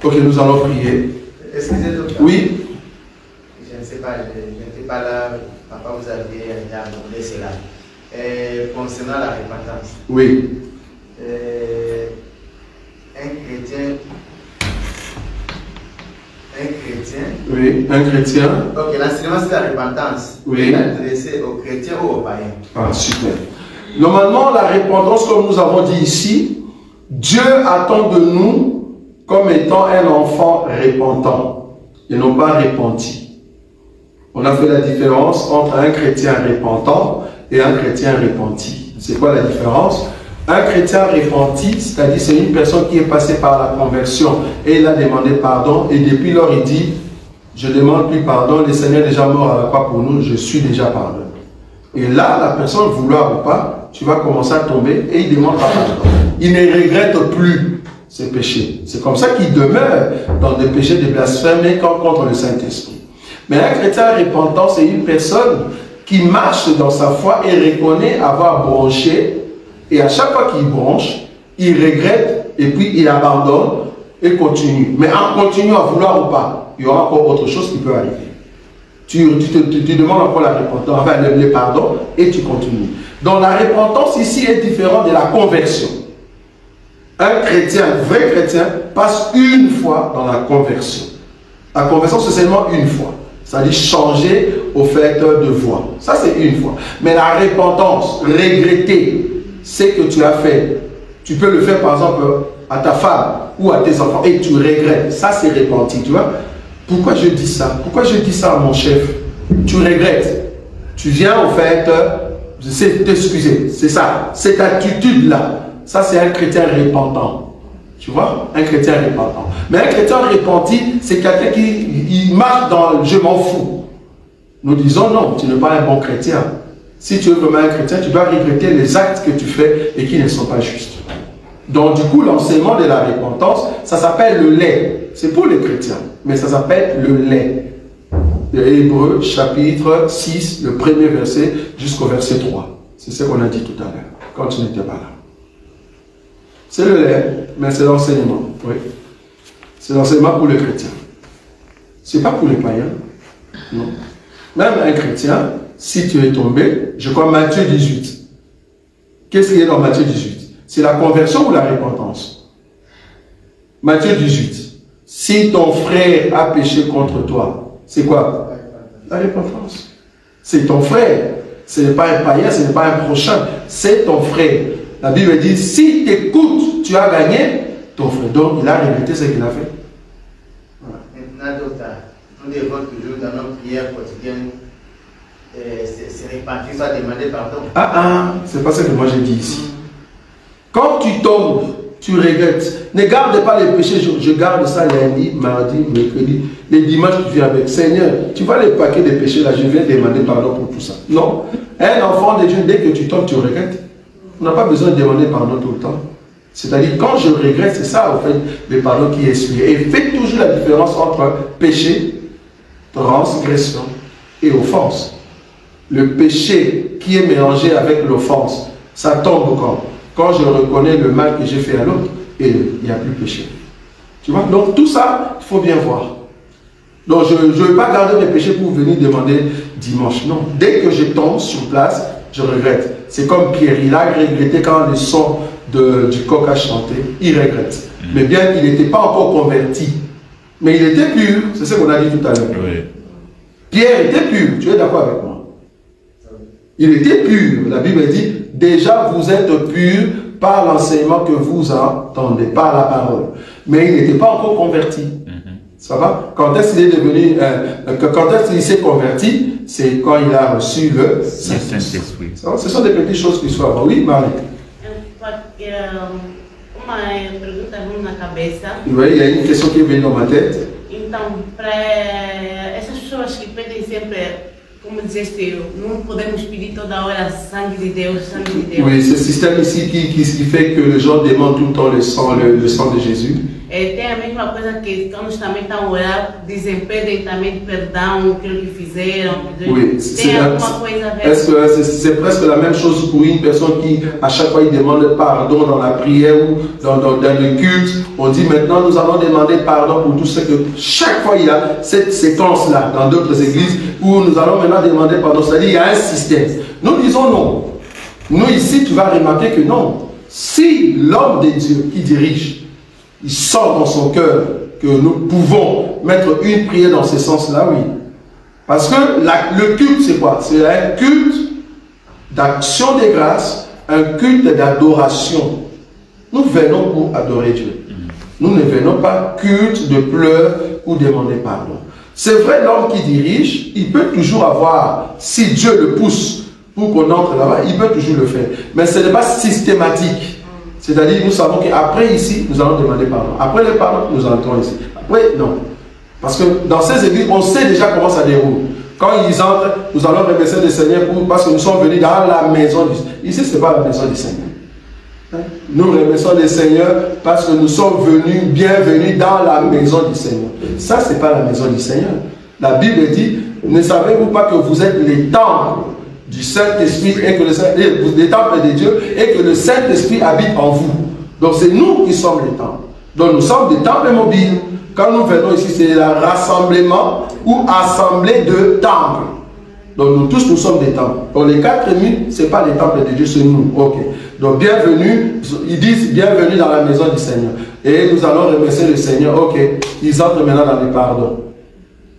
Ok, nous allons prier. Excusez-moi. Oui? Je ne sais pas, je n'étais pas là. Papa, vous avez abordé cela. Concernant la repentance. Oui. Un chrétien. Oui, un chrétien. Ok, l'enseignement c'est la repentance. Oui. Adressé aux chrétiens ou aux païens. Ah, super. Normalement, la repentance, comme nous avons dit ici, Dieu attend de nous comme étant un enfant repentant et non pas repenti. On a fait la différence entre un chrétien repentant et un chrétien repenti. C'est quoi la différence? Un chrétien repenti, c'est-à-dire c'est une personne qui est passée par la conversion et il a demandé pardon et depuis lors il dit je ne demande plus pardon, le Seigneur est déjà mort à la croix pour nous, je suis déjà pardonné. Et là, la personne, vouloir ou pas, tu vas commencer à tomber et il demande pardon. Il ne regrette plus ses péchés. C'est comme ça qu'il demeure dans des péchés de blasphème et contre le Saint-Esprit. Mais un chrétien repentant, c'est une personne qui marche dans sa foi et reconnaît avoir bronché. Et à chaque fois qu'il bronche, il regrette et puis il abandonne et continue. Mais en continuant à vouloir ou pas, il y aura encore autre chose qui peut arriver. Tu demandes encore la repentance, enfin le pardon et tu continues. Donc la repentance ici est différente de la conversion. Un chrétien, un vrai chrétien, passe une fois dans la conversion. La conversion, c'est seulement une fois. C'est-à-dire changer au fait de voie. Ça, c'est une fois. Mais la repentance, regretter ce que tu as fait, tu peux le faire par exemple à ta femme ou à tes enfants et tu regrettes. Ça, c'est repenti, tu vois. Pourquoi je dis ça? Pourquoi je dis ça à mon chef? Tu regrettes. Tu viens au fait, je sais t'excuser. C'est ça. Cette attitude-là, ça c'est un chrétien repentant. Tu vois? Un chrétien repentant. Mais un chrétien repenti, c'est quelqu'un qui marche dans je m'en fous. Nous disons non, tu n'es pas un bon chrétien. Si tu es vraiment un chrétien, tu dois regretter les actes que tu fais et qui ne sont pas justes. Donc du coup, l'enseignement de la repentance, ça s'appelle le lait. C'est pour les chrétiens, mais ça s'appelle le lait. Hébreux chapitre 6, le premier verset jusqu'au verset 3. C'est ce qu'on a dit tout à l'heure, quand tu n'étais pas là. C'est le lait, mais c'est l'enseignement. Oui. C'est l'enseignement pour les chrétiens. Ce n'est pas pour les païens. Non. Même un chrétien, si tu es tombé, je crois Matthieu 18. Qu'est-ce qu'il y a dans Matthieu 18? C'est la conversion ou la repentance? Matthieu 18. Si ton frère a péché contre toi, c'est quoi? La repentance. C'est ton frère. Ce n'est pas un païen, ce n'est pas un prochain. C'est ton frère. La Bible dit, si tu écoutes, tu as gagné ton frère. Donc, il a regretté ce qu'il a fait. Voilà. Maintenant, docteur, on évoque toujours dans nos prières quotidiennes, c'est repentir, ça demander pardon. C'est pas ce que moi j'ai dit ici. Quand tu tombes, tu regrettes. Ne garde pas les péchés. Je garde ça lundi, mardi, mercredi. Les dimanches, tu viens avec. Seigneur, tu vois les paquets de péchés là, je viens demander pardon pour tout ça. Non. Un enfant de Dieu, dès que tu tombes, tu regrettes. On n'a pas besoin de demander pardon tout le temps. C'est-à-dire, quand je regrette, c'est ça, en fait, le pardon qui est exprimé. Et faites toujours la différence entre péché, transgression et offense. Le péché qui est mélangé avec l'offense, ça tombe quand je reconnais le mal que j'ai fait à l'autre et il n'y a plus péché. Tu vois? Donc tout ça, il faut bien voir. Donc je ne veux pas garder mes péchés pour venir demander dimanche. Non. Dès que je tombe sur place, je regrette. C'est comme Pierre, il a regretté quand le son du coq a chanté, il regrette. Mais bien qu'il n'était pas encore converti, mais il était pur, c'est ce qu'on a dit tout à l'heure. Oui. Pierre était pur, tu es d'accord avec moi? Il était pur. La Bible dit, déjà vous êtes pur par l'enseignement que vous entendez, par la parole. Mais il n'était pas encore converti. Ça va? Quand est-ce qu'il est devenu, quand est-ce qu'il s'est converti? C'est quand il a reçu le Saint-Esprit. Ce sont des petites choses qui sont avant. Oui, Marie? Oui, il y a une question qui est venue dans ma tête. Então, para essas pessoas que pedem sempre, como disseste, não podemos pedir toda hora sangue de Deus, sangue de Deus. Oui, ce système ici qui fait que les gens demandent tout le temps le sang de Jésus. Tem a mesma coisa que quando também estão a orar, dizem, pedem também perdão pelo que fizeram. Oui, tem alguma coisa a ver? Est-ce que c'est presque la même chose pour une personne qui, à chaque fois, il demande pardon dans la prière ou dans le culte? On dit maintenant, nous allons demander pardon pour tout ce que... Chaque fois, il y a cette séquence-là dans d'autres églises où nous allons maintenant demander pardon. C'est-à-dire, il y a un système. Nous disons non. Nous, ici, tu vas remarquer que non. Si l'homme de Dieu qui dirige, il sent dans son cœur que nous pouvons mettre une prière dans ce sens-là, oui. Parce que le culte, c'est quoi? C'est un culte d'action de grâce, un culte d'adoration. Nous venons pour adorer Dieu. Nous ne venons pas culte de pleurs ou demander pardon. C'est vrai, l'homme qui dirige, il peut toujours avoir, si Dieu le pousse pour qu'on entre là-bas, il peut toujours le faire. Mais ce n'est pas systématique. C'est-à-dire, nous savons qu'après ici, nous allons demander pardon. Après le pardon, nous entrons ici. Après, non. Parce que dans ces églises, on sait déjà comment ça déroule. Quand ils entrent, nous allons remercier le Seigneur parce que nous sommes venus dans la maison du Seigneur. Ici, ce n'est pas la maison du Seigneur. Nous remercions le Seigneur parce que nous sommes venus, bienvenus dans la maison du Seigneur. Ça, ce n'est pas la maison du Seigneur. La Bible dit, ne savez-vous pas que vous êtes les temples du Saint-Esprit et que les temples de Dieu et que le Saint-Esprit habite en vous. Donc c'est nous qui sommes les temples. Donc nous sommes des temples mobiles. Quand nous venons ici, c'est le rassemblement ou assemblée de temples. Donc nous tous, nous sommes des temples. Donc les 4000, ce n'est pas les temples de Dieu, c'est nous. Ok. Donc bienvenue, ils disent bienvenue dans la maison du Seigneur. Et nous allons remercier le Seigneur. Ok. Ils entrent maintenant dans le pardon.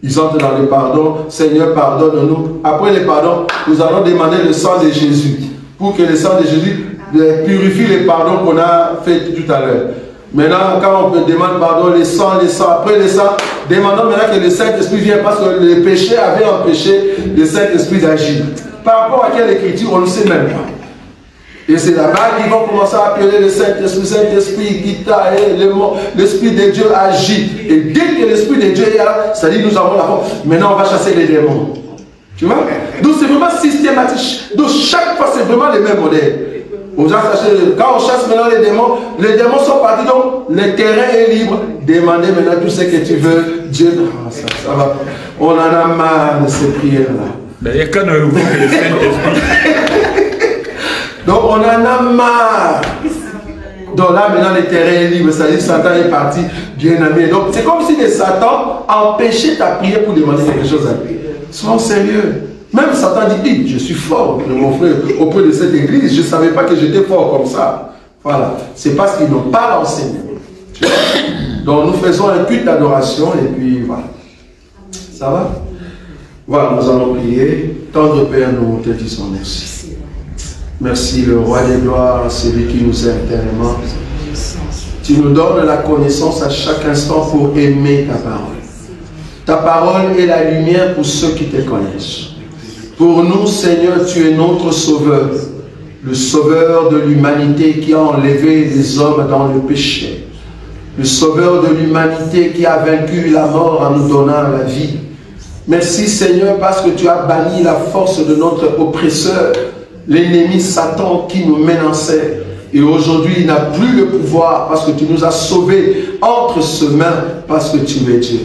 Ils entrent dans le pardon. Seigneur, pardonne-nous. Après le pardon, nous allons demander le sang de Jésus. Pour que le sang de Jésus purifie les pardons qu'on a fait tout à l'heure. Maintenant, quand on demande pardon, le sang, après le sang, demandons maintenant que le Saint-Esprit vienne parce que le péché avait empêché le Saint-Esprit d'agir. Par rapport à quelle écriture, on ne sait même pas. Et c'est là-bas qu'ils vont commencer à appeler le Saint-Esprit, Saint-Esprit, qui t'a, l'Esprit de Dieu agit. Et dès que l'Esprit de Dieu est là, c'est-à-dire nous avons la force. Maintenant, on va chasser les démons. Tu vois? Donc c'est vraiment systématique. Donc chaque fois, c'est vraiment le même modèle. Quand on chasse maintenant les démons sont partis, donc le terrain est libre. Demandez maintenant tout ce que tu veux. Dieu, ça va. On en a marre de ces prières-là. D'ailleurs, quand on ouvre le Saint-Esprit. Donc on en a marre Donc là, maintenant, le terrain est libre. C'est-à-dire Satan est parti bien amené. Donc, c'est comme si les Satan empêchait ta prière pour demander quelque chose à Dieu. Sois sérieux. Même Satan dit, je suis fort, mon frère, auprès de cette église. Je ne savais pas que j'étais fort comme ça. Voilà. C'est parce qu'ils n'ont pas l'enseignement. Donc, nous faisons un culte d'adoration et puis voilà. Ça va? Voilà, nous allons prier. Tendre Père, nous te disons merci. Merci, le roi des gloires, celui qui nous aime tellement. Tu nous donnes la connaissance à chaque instant pour aimer ta parole. Ta parole est la lumière pour ceux qui te connaissent. Pour nous, Seigneur, tu es notre sauveur. Le sauveur de l'humanité qui a enlevé les hommes dans le péché. Le sauveur de l'humanité qui a vaincu la mort en nous donnant la vie. Merci, Seigneur, parce que tu as banni la force de notre oppresseur, l'ennemi Satan qui nous menaçait. Et aujourd'hui, il n'a plus le pouvoir parce que tu nous as sauvés entre ses mains parce que tu es Dieu.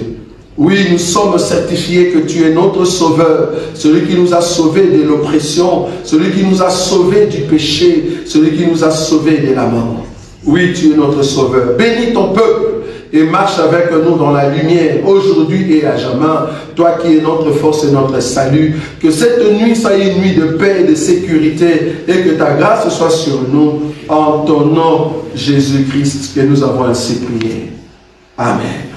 Oui, nous sommes certifiés que tu es notre sauveur, celui qui nous a sauvés de l'oppression, celui qui nous a sauvés du péché, celui qui nous a sauvés de la mort. Oui, tu es notre sauveur. Bénis ton peuple et marche avec nous dans la lumière, aujourd'hui et à jamais. Toi qui es notre force et notre salut, que cette nuit soit une nuit de paix et de sécurité et que ta grâce soit sur nous. En ton nom, Jésus-Christ, que nous avons ainsi prié. Amen.